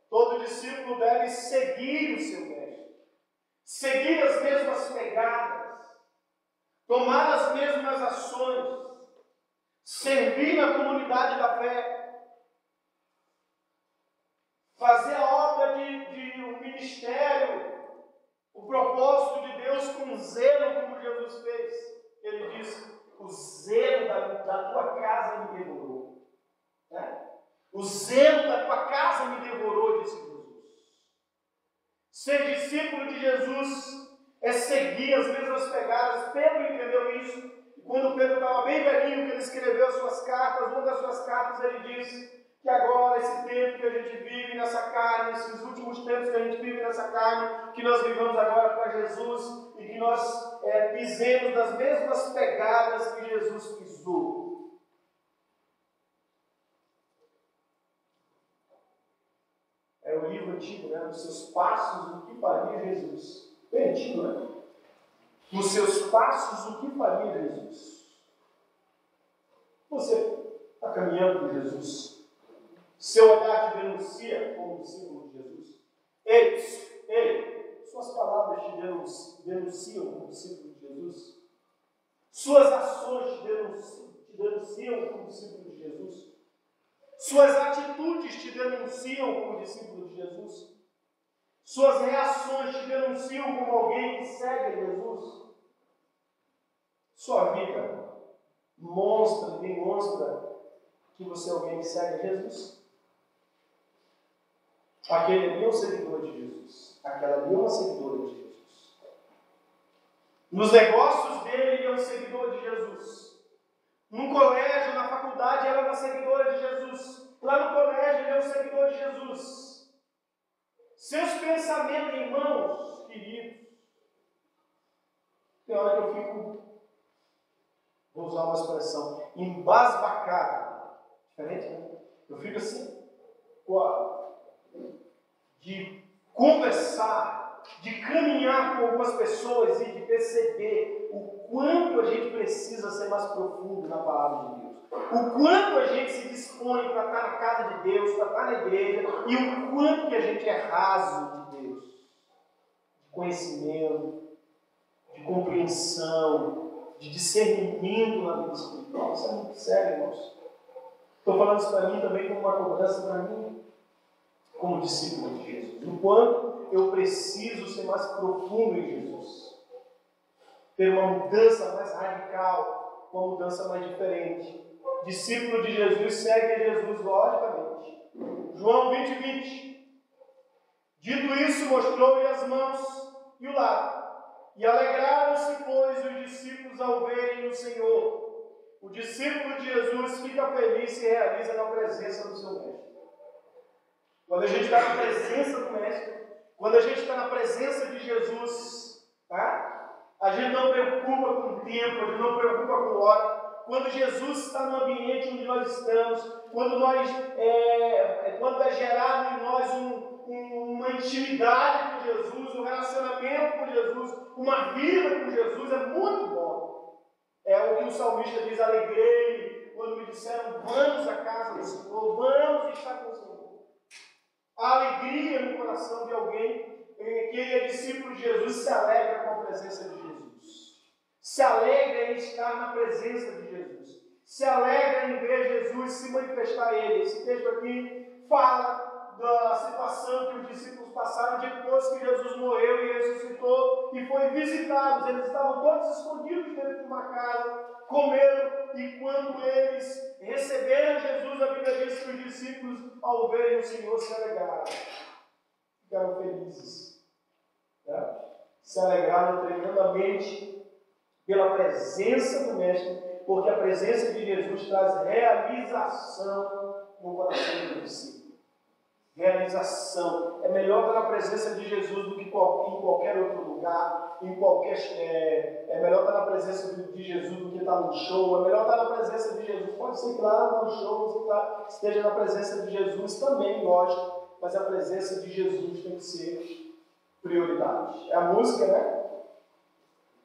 Todo discípulo deve seguir o seu mestre. Seguir as mesmas pegadas. Tomar as mesmas ações. Servir na comunidade da fé. Fazer a obra de um ministério. O propósito de Deus com zelo, como Jesus fez. Ele diz, o zelo da tua casa me devorou. Né? O zelo da tua casa me devorou, disse Jesus. Ser discípulo de Jesus é seguir as mesmas pegadas. Pedro entendeu isso. E quando Pedro estava bem velhinho, que ele escreveu as suas cartas, uma das suas cartas ele disse que agora, esse tempo que a gente vive nessa carne, esses últimos tempos que a gente vive nessa carne, que nós vivamos agora para Jesus e que nós pisemos das mesmas pegadas que Jesus pisou. É o livro antigo, né? Nos seus passos, o que faria Jesus? Bem antigo, né? Nos seus passos, o que faria Jesus? Você está caminhando com Jesus? Seu olhar te denuncia como discípulo de Jesus? Ei, suas palavras te denunciam como discípulo de Jesus? Suas ações te denunciam como discípulo de Jesus? Suas atitudes te denunciam como discípulo de Jesus? Suas reações te denunciam como alguém que segue Jesus? Sua vida demonstra que você é alguém que segue Jesus? Aquele ali é um seguidor de Jesus. Aquela ali é uma seguidora de Jesus. Nos negócios dele, ele é um seguidor de Jesus. No colégio, na faculdade, ela é uma seguidora de Jesus. Lá no colégio, ele é um seguidor de Jesus. Seus pensamentos, irmãos, queridos, tem hora que eu fico, vou usar uma expressão, embasbacado. Diferente, né? Eu fico assim, de conversar, de caminhar com algumas pessoas e de perceber o quanto a gente precisa ser mais profundo na palavra de Deus. O quanto a gente se dispõe para estar na casa de Deus, para estar na igreja, e o quanto que a gente é raso de Deus. De conhecimento, de compreensão, de discernimento na vida espiritual. Isso é muito sério, irmãos. Estou falando isso para mim também como uma cobrança para mim, como discípulo de Jesus. O quanto eu preciso ser mais profundo em Jesus. Ter uma mudança mais radical, uma mudança mais diferente. Discípulo de Jesus segue a Jesus, logicamente. João 20:20. Dito isso, mostrou-lhe as mãos e o lado. E alegraram-se, pois, os discípulos ao verem o Senhor. O discípulo de Jesus fica feliz e se realiza na presença do seu Mestre. Quando a gente está na presença do Mestre, quando a gente está na presença de Jesus, tá? A gente não preocupa com o tempo, a gente não preocupa com hora. Quando Jesus está no ambiente onde nós estamos, quando é gerado em nós uma intimidade com Jesus, um relacionamento com Jesus, uma vida com Jesus, é muito bom. É o que o salmista diz: alegrei quando me disseram, vamos à casa do Senhor, vamos estar com o Senhor. A alegria no coração de alguém que é discípulo de Jesus se alegra com a presença de Jesus. Se alegra em estar na presença de Jesus. Se alegra em ver Jesus se manifestar a ele. Esse texto aqui fala da situação que os discípulos passaram depois que Jesus morreu e ressuscitou e foi visitá-los. Eles estavam todos escondidos dentro de uma casa, comeram, e quando eles receberam Jesus, a Bíblia diz que os discípulos, ao verem o Senhor, se alegraram. Ficaram felizes. Né? Se alegraram tremendamente pela presença do Mestre, porque a presença de Jesus traz realização no coração do discípulo. Realização. É melhor estar na presença de Jesus do que em qualquer outro lugar. É melhor estar na presença de Jesus do que estar no show. É melhor estar na presença de Jesus. Pode ser que lá no show você esteja na presença de Jesus também, lógico. Mas a presença de Jesus tem que ser prioridade. É a música, né?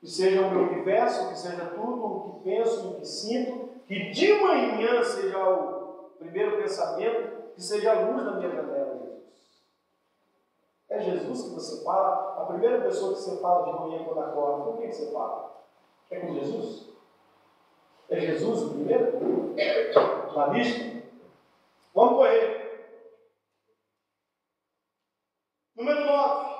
Que seja o meu universo, que seja tudo o que penso, o que sinto, que de manhã seja o primeiro pensamento, que seja a luz da minha janela, Jesus. É Jesus que você fala, a primeira pessoa que você fala de manhã quando acorda, com quem que você fala? É com Jesus? É Jesus o primeiro? Na lista? Vamos correr. Número 9.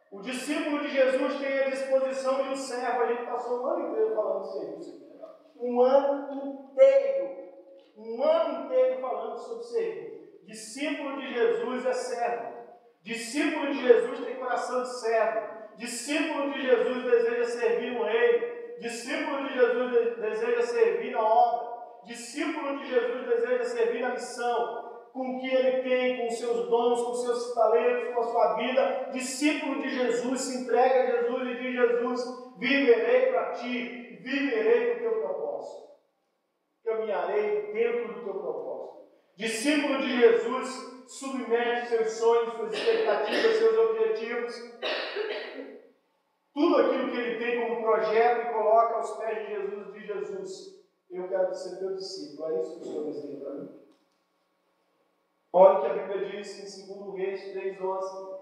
O discípulo de Jesus tem a disposição de um servo. A gente passou um ano inteiro falando serviço. Um ano inteiro falando sobre serviço. Discípulo de Jesus é servo. Discípulo de Jesus tem coração de servo. Discípulo de Jesus deseja servir o reino. Discípulo de Jesus deseja servir na obra. Discípulo de Jesus deseja servir na missão. Com o que ele tem, com os seus dons, com os seus talentos, com a sua vida. Discípulo de Jesus se entrega a Jesus e diz: Jesus, viverei para ti, viverei para o teu propósito. Caminharei dentro do teu propósito. Discípulo de Jesus submete seus sonhos, suas expectativas, seus objetivos, tudo aquilo que ele tem como projeto, e coloca aos pés de Jesus e diz: Jesus, eu quero ser teu discípulo. É isso que o Senhor deseja para mim. Olha o que a Bíblia diz em 2 Reis 3:11.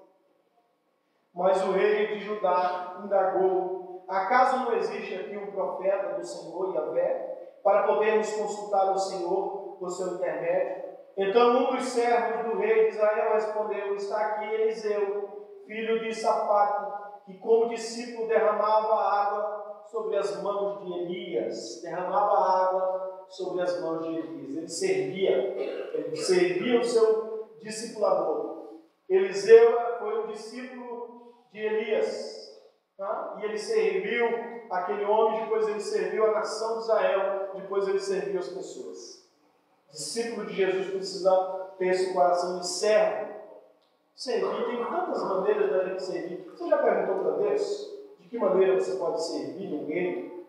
Mas o rei de Judá indagou: acaso não existe aqui um profeta do Senhor Yahvé, para podermos consultar o Senhor por seu intermédio? Então um dos servos do rei de Israel respondeu: está aqui Eliseu, filho de Safate, que como discípulo derramava água sobre as mãos de Elias. Derramava água sobre as mãos de Elias. Ele servia o seu discipulador. Eliseu foi um discípulo de Elias. Tá? E ele serviu aquele homem, depois ele serviu a nação de Israel, depois ele serviu as pessoas. Discípulo de Jesus precisa ter esse coração de servo. Servir, tem tantas maneiras da gente servir. Você já perguntou para Deus de que maneira você pode servir alguém?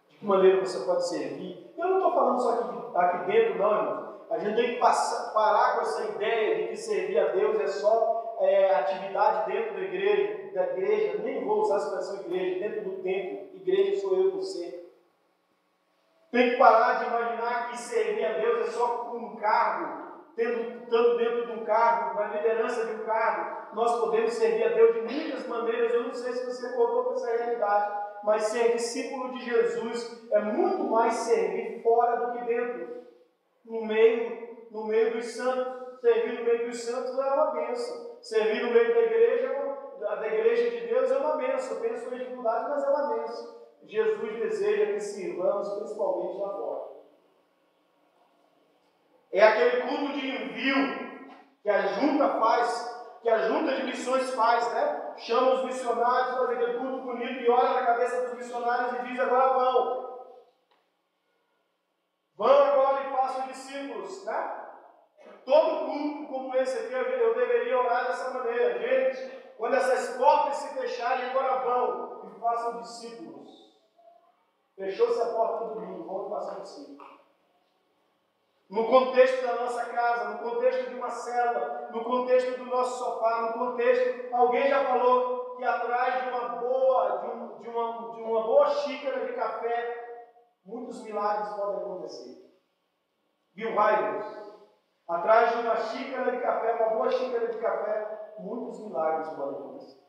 De que maneira você pode servir? Eu não estou falando só aqui dentro, não, irmão. A gente tem que parar com essa ideia de que servir a Deus é só atividade dentro da igreja. Nem vou usar a expressão igreja, dentro do templo. Igreja sou eu e você. Tem que parar de imaginar que servir a Deus é só com um cargo. Estando dentro de um cargo, na liderança de um cargo, nós podemos servir a Deus de muitas maneiras. Eu não sei se você acordou com essa realidade, mas ser discípulo de Jesus é muito mais servir fora do que dentro. no meio dos santos. Servir no meio dos santos é uma bênção. Servir no meio da igreja de Deus é uma bênção. Eu penso em dificuldade, mas é uma bênção. Jesus deseja que sirvamos, principalmente lá fora. É aquele culto de envio que a junta faz, que a junta de missões faz, né? Chama os missionários, faz aquele culto bonito e olha na cabeça dos missionários e diz: agora vão. Vão agora e façam discípulos, né? Todo culto como esse aqui, eu deveria orar dessa maneira. Gente, quando essas portas se fecharem, agora vão e façam discípulos. Fechou-se a porta do mundo, vão e façam discípulos. No contexto da nossa casa, no contexto de uma cela, no contexto do nosso sofá, no contexto... Alguém já falou que atrás de uma boa xícara de café, muitos milagres podem acontecer. Bill Hybels. Atrás de uma xícara de café, uma boa xícara de café, muitos milagres podem acontecer.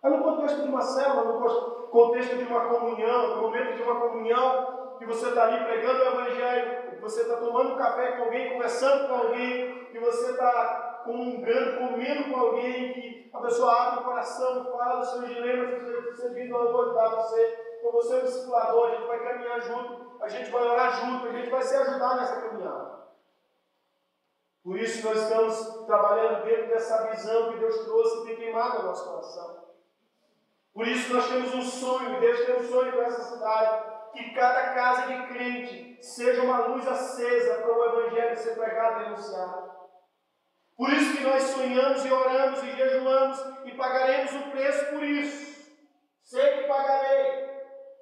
É no contexto de uma célula, no contexto de uma comunhão, no momento de uma comunhão, que você está ali pregando o Evangelho, que você está tomando café com alguém, conversando com alguém, que você está comendo com alguém, que a pessoa abre o coração, fala dos seus dilemas, você diz: não, eu vou ajudar você, eu vou ser um discipulador, a gente vai caminhar junto, a gente vai orar junto, a gente vai se ajudar nessa caminhada. Por isso nós estamos trabalhando dentro dessa visão que Deus trouxe e tem queimado o nosso coração. Por isso nós temos um sonho, Deus tem um sonho para essa cidade, que cada casa de crente seja uma luz acesa para o Evangelho ser pregado e anunciado. Por isso que nós sonhamos e oramos e jejuamos e pagaremos o preço por isso. Sei que pagarei.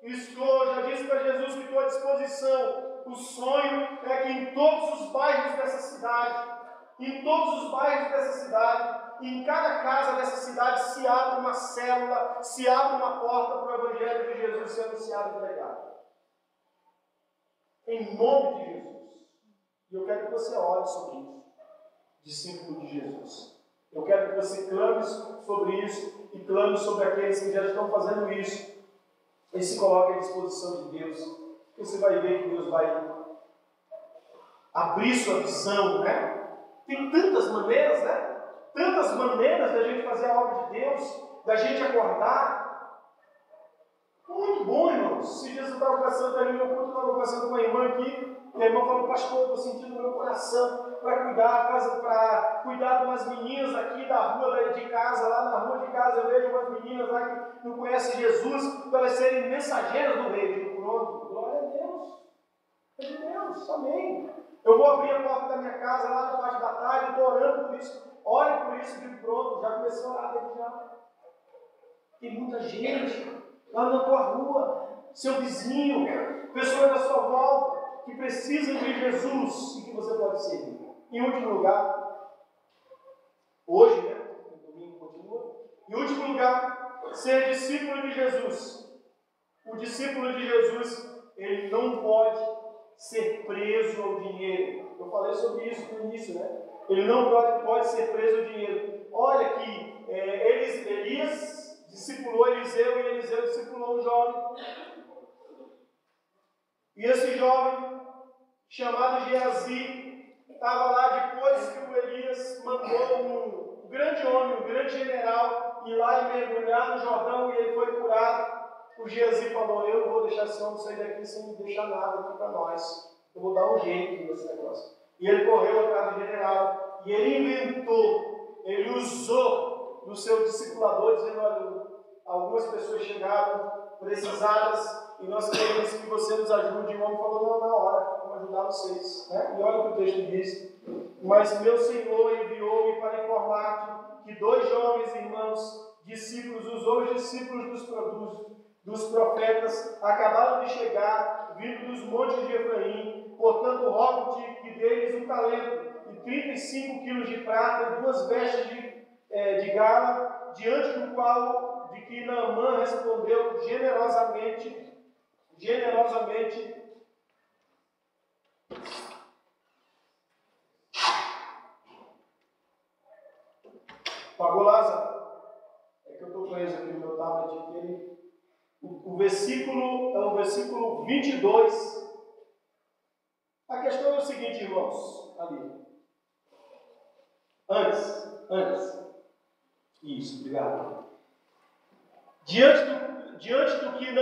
Já disse para Jesus que estou à disposição. O sonho é que em todos os bairros dessa cidade, em cada casa dessa cidade, se abra uma célula, se abra uma porta para o Evangelho de Jesus ser anunciado e pregado. Em nome de Jesus. E eu quero que você ore sobre isso, discípulo de Jesus. Eu quero que você clame sobre isso e clame sobre aqueles que já estão fazendo isso. E se coloque à disposição de Deus. Você vai ver que Deus vai abrir sua visão, né? Tem tantas maneiras, né? Tantas maneiras da gente fazer a obra de Deus, da gente acordar. Muito bom, irmãos. Se Jesus estava conversando ali no culto, estava conversando com uma irmã aqui, e a irmã falou: pastor, eu estou sentindo no meu coração para cuidar de umas meninas aqui da rua de casa, lá na rua de casa, eu vejo umas meninas lá que não conhecem Jesus, para elas serem mensageiras do rei. Pronto, glória a Deus. É de Deus, amém. Eu vou abrir a porta da minha casa lá na parte da tarde, estou orando por isso, ore por isso, de pronto, já comecei a orar desde já. Tem muita gente lá na tua rua, seu vizinho, pessoas da sua volta, que precisam de Jesus e que você pode servir. Em último lugar, hoje, né? O domingo continua. Em último lugar, ser discípulo de Jesus. O discípulo de Jesus, ele não pode ser preso ao dinheiro. Eu falei sobre isso no início, né? Ele não pode ser preso ao dinheiro. Olha que Elias discipulou Eliseu e Eliseu discipulou um jovem. E esse jovem, chamado Geazi, estava lá depois que o Elias mandou um grande homem, um grande general, ir lá e mergulhar no Jordão, e ele foi curado. O Geazi falou: eu não vou deixar esse homem sair daqui sem me deixar nada aqui para nós. Eu vou dar um jeito nesse negócio. E ele correu atrás do general, e ele inventou, ele usou no seu discipulador, dizendo: olha, algumas pessoas chegaram precisadas, e nós queremos que você nos ajude. E o homem falou: não, na hora, vamos ajudar vocês. Né? E olha o que o texto diz: mas meu Senhor enviou-me para informar que 2 jovens irmãos, discípulos, os discípulos dos profetas, acabaram de chegar, vindo dos montes de Efraim. Portanto, rogo-te que deles um talento e 35 quilos de prata e 2 vestes de gala, diante do qual, de que Naamã respondeu generosamente, pagou Lázaro. É que eu estou com isso aqui no meu tablet. O versículo é o versículo 22. A questão é o seguinte: irmãos, ali. Antes. Isso, obrigado. Diante do que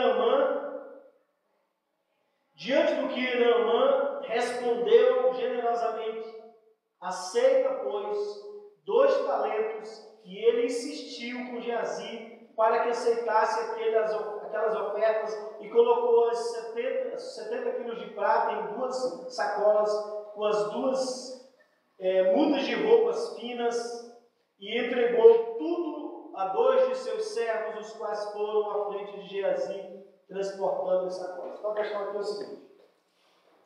Naamã respondeu generosamente, aceita, pois, 2 talentos, e ele insistiu com Geazi para que aceitasse aquelas ofertas e colocou as 70 quilos de prata em 2 sacolas com as 2 mudas de roupas finas e entregou tudo a 2 de seus servos, os quais foram à frente de Geazi transportando as sacolas. Então a questão aqui é o seguinte: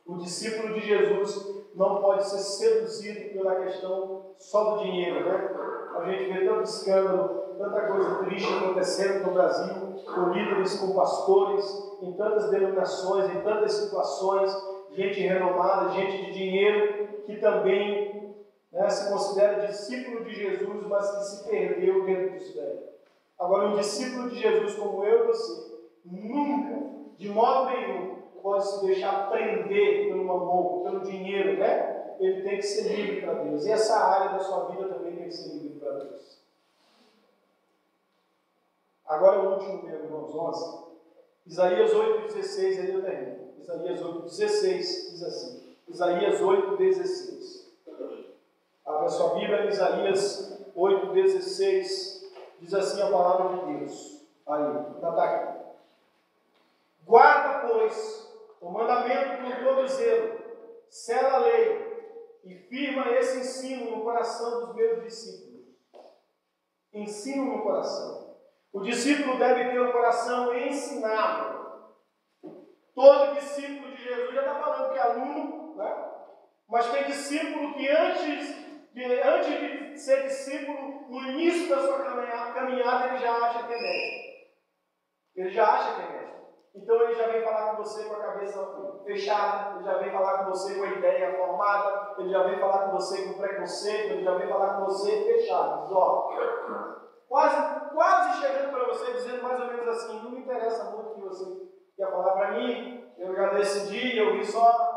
o discípulo de Jesus não pode ser seduzido pela questão só do dinheiro, né? A gente vê tanto escândalo, tanta coisa triste acontecendo no Brasil, com líderes, com pastores, em tantas denominações, em tantas situações, gente renomada, gente de dinheiro, que também se considera discípulo de Jesus, mas que se perdeu dentro disso daí. Agora, um discípulo de Jesus como eu e você, nunca, de modo nenhum, pode se deixar prender pelo mamon, pelo dinheiro, né? Ele tem que ser livre para Deus. E essa área da sua vida também tem que ser livre para Deus. Agora o último mesmo, irmãos, 11. Isaías 8,16, aí eu termino. Isaías 8,16 diz assim. Isaías 8,16. Abra sua Bíblia, Isaías 8,16, diz assim a palavra de Deus. Aí, está aqui. Guarda, pois, o mandamento com todo zelo, sela a lei e firma esse ensino no coração dos meus discípulos. Ensino no coração. O discípulo deve ter o coração ensinado. Todo discípulo de Jesus, já está falando que é aluno, né? Mas tem discípulo que antes de ser discípulo, no início da sua caminhada, ele já acha que é mestre. Ele já acha que é mestre. Então ele já vem falar com você com a cabeça fechada, ele já vem falar com você com a ideia formada, ele já vem falar com você com preconceito, ele já vem falar com você fechado. Diz, ó, quase chegando para você, dizendo mais ou menos assim: não me interessa muito o que você quer falar para mim, eu já decidi, eu vi só.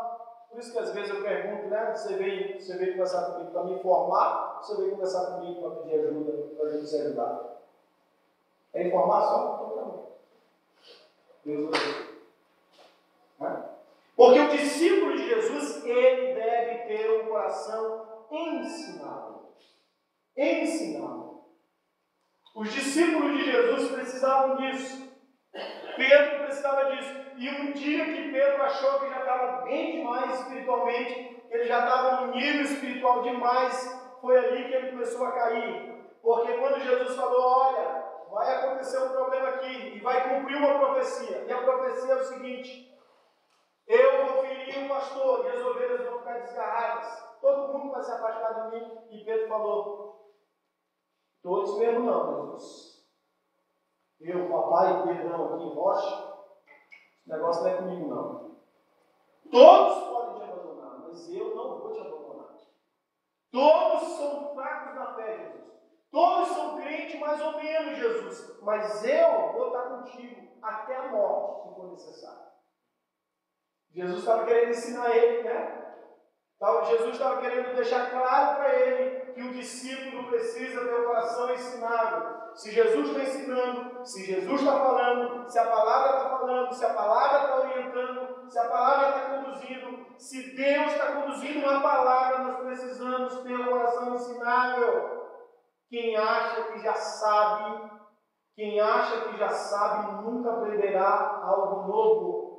Por isso que às vezes eu pergunto, né? Você veio conversar comigo para me informar, ou você veio conversar comigo para pedir ajuda, para a gente se ajudar? É informar só? Então tá bom. Deus abençoe. Porque o discípulo de Jesus, ele deve ter um coração ensinado. Ensinado. Os discípulos de Jesus precisavam disso. Pedro precisava disso. E um dia que Pedro achou que já estava bem demais espiritualmente, ele já estava no nível espiritual demais, foi ali que ele começou a cair. Porque quando Jesus falou: olha, vai acontecer um problema aqui, e vai cumprir uma profecia. E a profecia é o seguinte: eu vou ferir o pastor, e as ovelhas vão ficar desgarradas. Todo mundo vai se afastar de mim. E Pedro falou: todos mesmo não, Jesus. Eu, papai e Pedrão aqui em Rocha, esse negócio não é comigo não. Todos podem te abandonar, mas eu não vou te abandonar. Todos são fracos na fé, Jesus. Todos são crentes mais ou menos, Jesus. Mas eu vou estar contigo até a morte, se for necessário. Jesus estava querendo ensinar ele, né? Jesus estava querendo deixar claro para ele que o discípulo precisa ter o coração ensinado. Se Jesus está ensinando, se Jesus está falando, se a palavra está falando, se a palavra está orientando, se a palavra está conduzindo, se Deus está conduzindo uma palavra, nós precisamos ter o coração ensinável. Quem acha que já sabe, nunca aprenderá algo novo.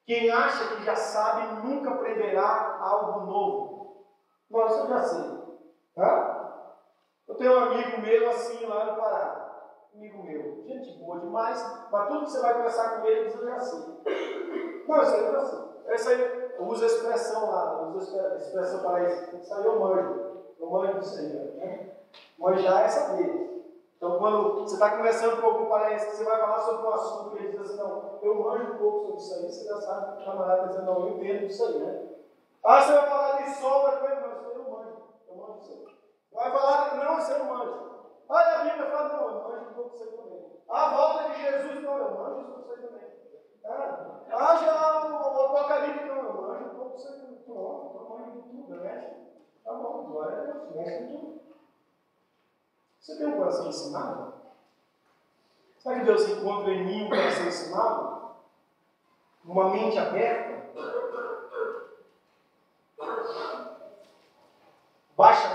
Quem acha que já sabe, nunca aprenderá algo novo. Nossa, eu já sei. Eu tenho um amigo meu assim lá no Pará. Amigo meu, gente boa demais, mas tudo que você vai conversar com ele, eu já sei. Não, isso aí eu já sei. Essa aí, eu uso a expressão lá, a expressão paraíso. Isso aí eu manjo. Eu manjo disso aí, né? Manjar é saber. Então, quando você está conversando com algum paraense que você vai falar sobre um assunto e ele diz assim: não, eu manjo um pouco sobre isso aí, você já sabe que o camarada está dizendo: não, eu entendo disso aí, né? Você vai falar de sombra, eu manjo isso aí. Vai falar, não, isso eu manjo. A Bíblia fala: não, eu manjo um pouco disso aí também. A volta de Jesus, não, eu manjo isso aí também. Já o Apocalipse, não, eu manjo um pouco disso aí também. Pronto, estou falando de tudo, né? Tá bom, glória a Deus, mestre de tudo. Você tem um coração ensinado? Será que Deus encontra em mim um coração ensinado? Uma mente aberta? Baixa,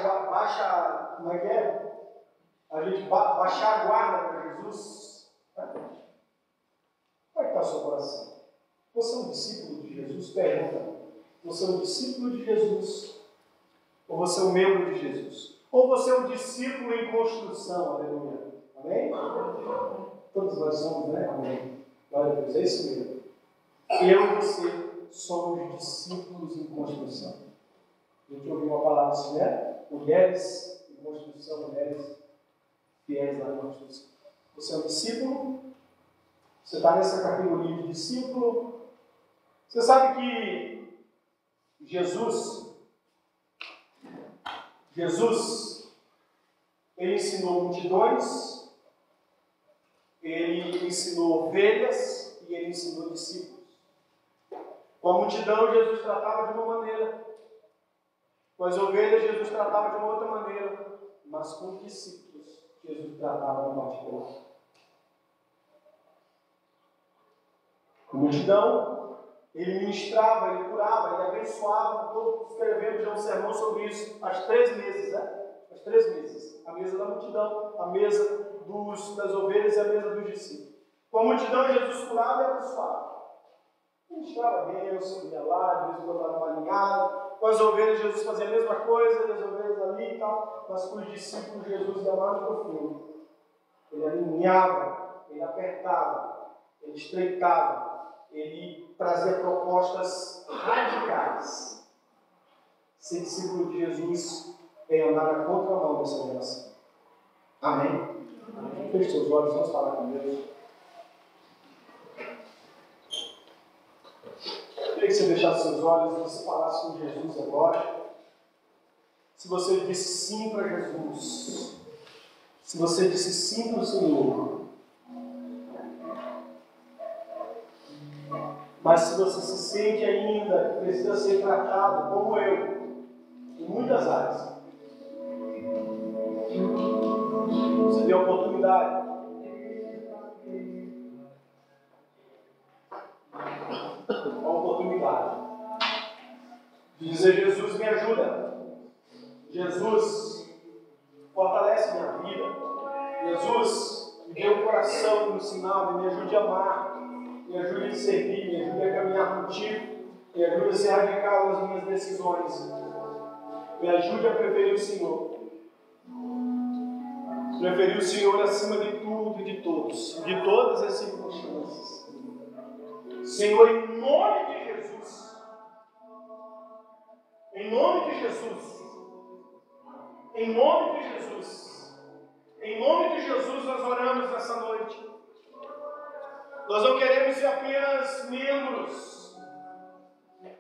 como é que é? A gente baixar a guarda para Jesus. Como é que está o seu coração? Você é um discípulo de Jesus? Pergunta. Você é um discípulo de Jesus? Ou você é um membro de Jesus? Ou você é um discípulo em construção? Aleluia. Amém? Todos nós somos, né? Amém. Glória a Deus. É isso mesmo. Eu e você somos discípulos em construção. A gente ouviu uma palavra assim, né? Mulheres em construção, mulheres fiéis na construção. Você é um discípulo? Você está nessa categoria de discípulo? Você sabe que Jesus, ele ensinou multidões, ele ensinou ovelhas e ele ensinou discípulos. Com a multidão, Jesus tratava de uma maneira. Com as ovelhas, Jesus tratava de uma outra maneira. Mas com os discípulos, Jesus tratava de particular. Com a multidão, ele ministrava, ele curava, ele abençoava. Todos escrevemos já um sermão sobre isso. Às 3 meses, né? Às 3 meses. A mesa da multidão, a mesa das ovelhas e a mesa dos discípulos. Com a multidão, Jesus curava e abençoava. Ministrava bem, ia lá, de vez em quando estava uma alinhada. Com as ovelhas, Jesus fazia a mesma coisa, as ovelhas ali e tal. Mas com os discípulos, Jesus ia mais profundo. Ele alinhava, ele apertava, ele estreitava, ele trazia propostas radicais. Ser discípulo de Jesus é andar na contramão dessa geração. Amém? Amém. Feche seus olhos, vamos falar com Deus. Eu queria que você deixasse seus olhos e você falasse com Jesus agora. Se você disse sim para Jesus, se você disse sim para o Senhor, mas se você se sente ainda que precisa ser tratado como eu, em muitas áreas, você tem a oportunidade. A oportunidade de dizer: Jesus, me ajuda. Jesus, fortalece minha vida. Jesus, me dê um coração no sinal, me ajude a amar, me ajude a servir, me ajude a caminhar contigo, me ajude a ser radical nas minhas decisões, me ajude a preferir o Senhor. Preferir o Senhor acima de tudo e de todos, de todas as circunstâncias. Senhor, em nome de Jesus, em nome de Jesus, em nome de Jesus, em nome de Jesus, nós oramos nessa noite. Nós não queremos ser apenas membros,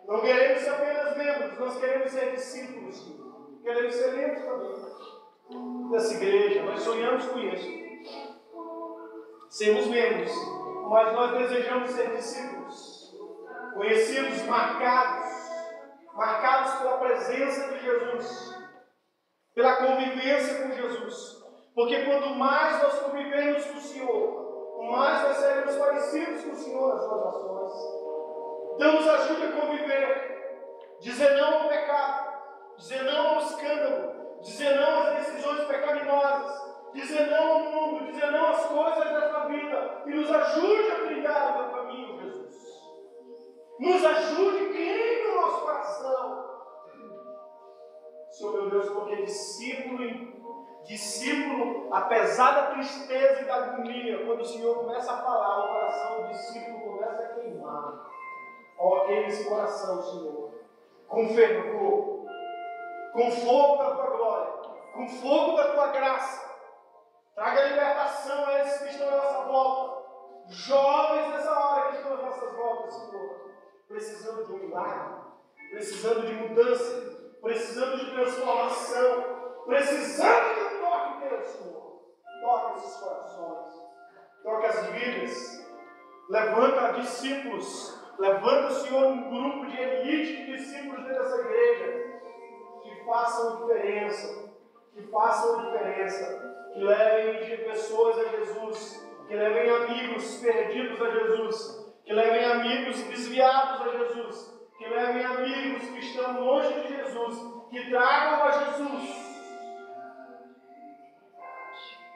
não queremos ser apenas membros, nós queremos ser discípulos, queremos ser membros também dessa igreja. Nós sonhamos com isso, sermos membros, mas nós desejamos ser discípulos, conhecidos, marcados pela presença de Jesus, pela convivência com Jesus. Porque quanto mais nós convivermos com o Senhor, mais nós seremos parecidos com o Senhor nas suas ações. Então nos ajude a conviver, dizer não ao pecado, dizer não ao escândalo, dizer não às decisões pecaminosas, dizer não ao mundo, dizer não às coisas desta vida, e nos ajude a trilhar o teu caminho, Jesus. Nos ajude, queime o nosso coração. Senhor meu Deus, porque discípulo, apesar da tristeza e da agonia, quando o Senhor começa a falar, o coração do discípulo começa a queimar. Ó, queime esse coração, Senhor, com fervor, com fogo da tua glória, com fogo da tua graça. Traga libertação a esses que estão à nossa volta, jovens nessa hora que estão às nossas voltas, Senhor, precisando de um milagre, precisando de mudança, precisando de transformação, precisando de um toque teu, Senhor. Toca esses corações, toca as vidas, levanta discípulos Levanta, Senhor, um grupo de elite de discípulos dentro dessa igreja que façam diferença, que levem pessoas a Jesus, que levem amigos perdidos a Jesus, que levem amigos desviados a Jesus, que levem amigos que estão longe de Jesus, que tragam a Jesus.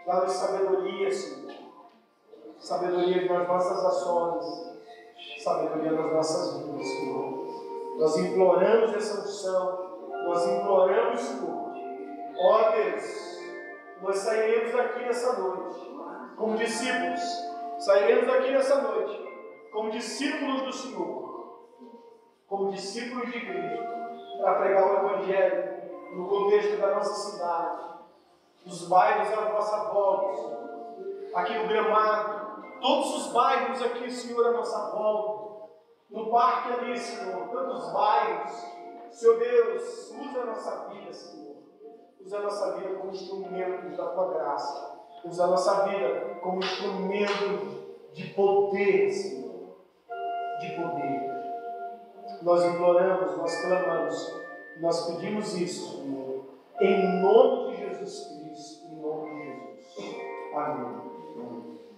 Dá-nos sabedoria, Senhor, sabedoria nas nossas ações, sabedoria nas nossas vidas, Senhor. Nós imploramos essa unção, nós imploramos, Senhor. Ó Deus, nós sairemos daqui nessa noite como discípulos, sairemos daqui nessa noite como discípulos do Senhor, como discípulos de Cristo, para pregar o Evangelho no contexto da nossa cidade, dos bairros à nossa volta, Senhor. Aqui no Gramado, todos os bairros aqui, Senhor, à nossa volta, no parque ali, Senhor, tantos bairros. Senhor Deus, usa a nossa vida, Senhor. Usa a nossa vida como instrumento da Tua graça. Usa a nossa vida como instrumento de poder, Senhor. De poder. Nós imploramos, nós clamamos, nós pedimos isso, Senhor.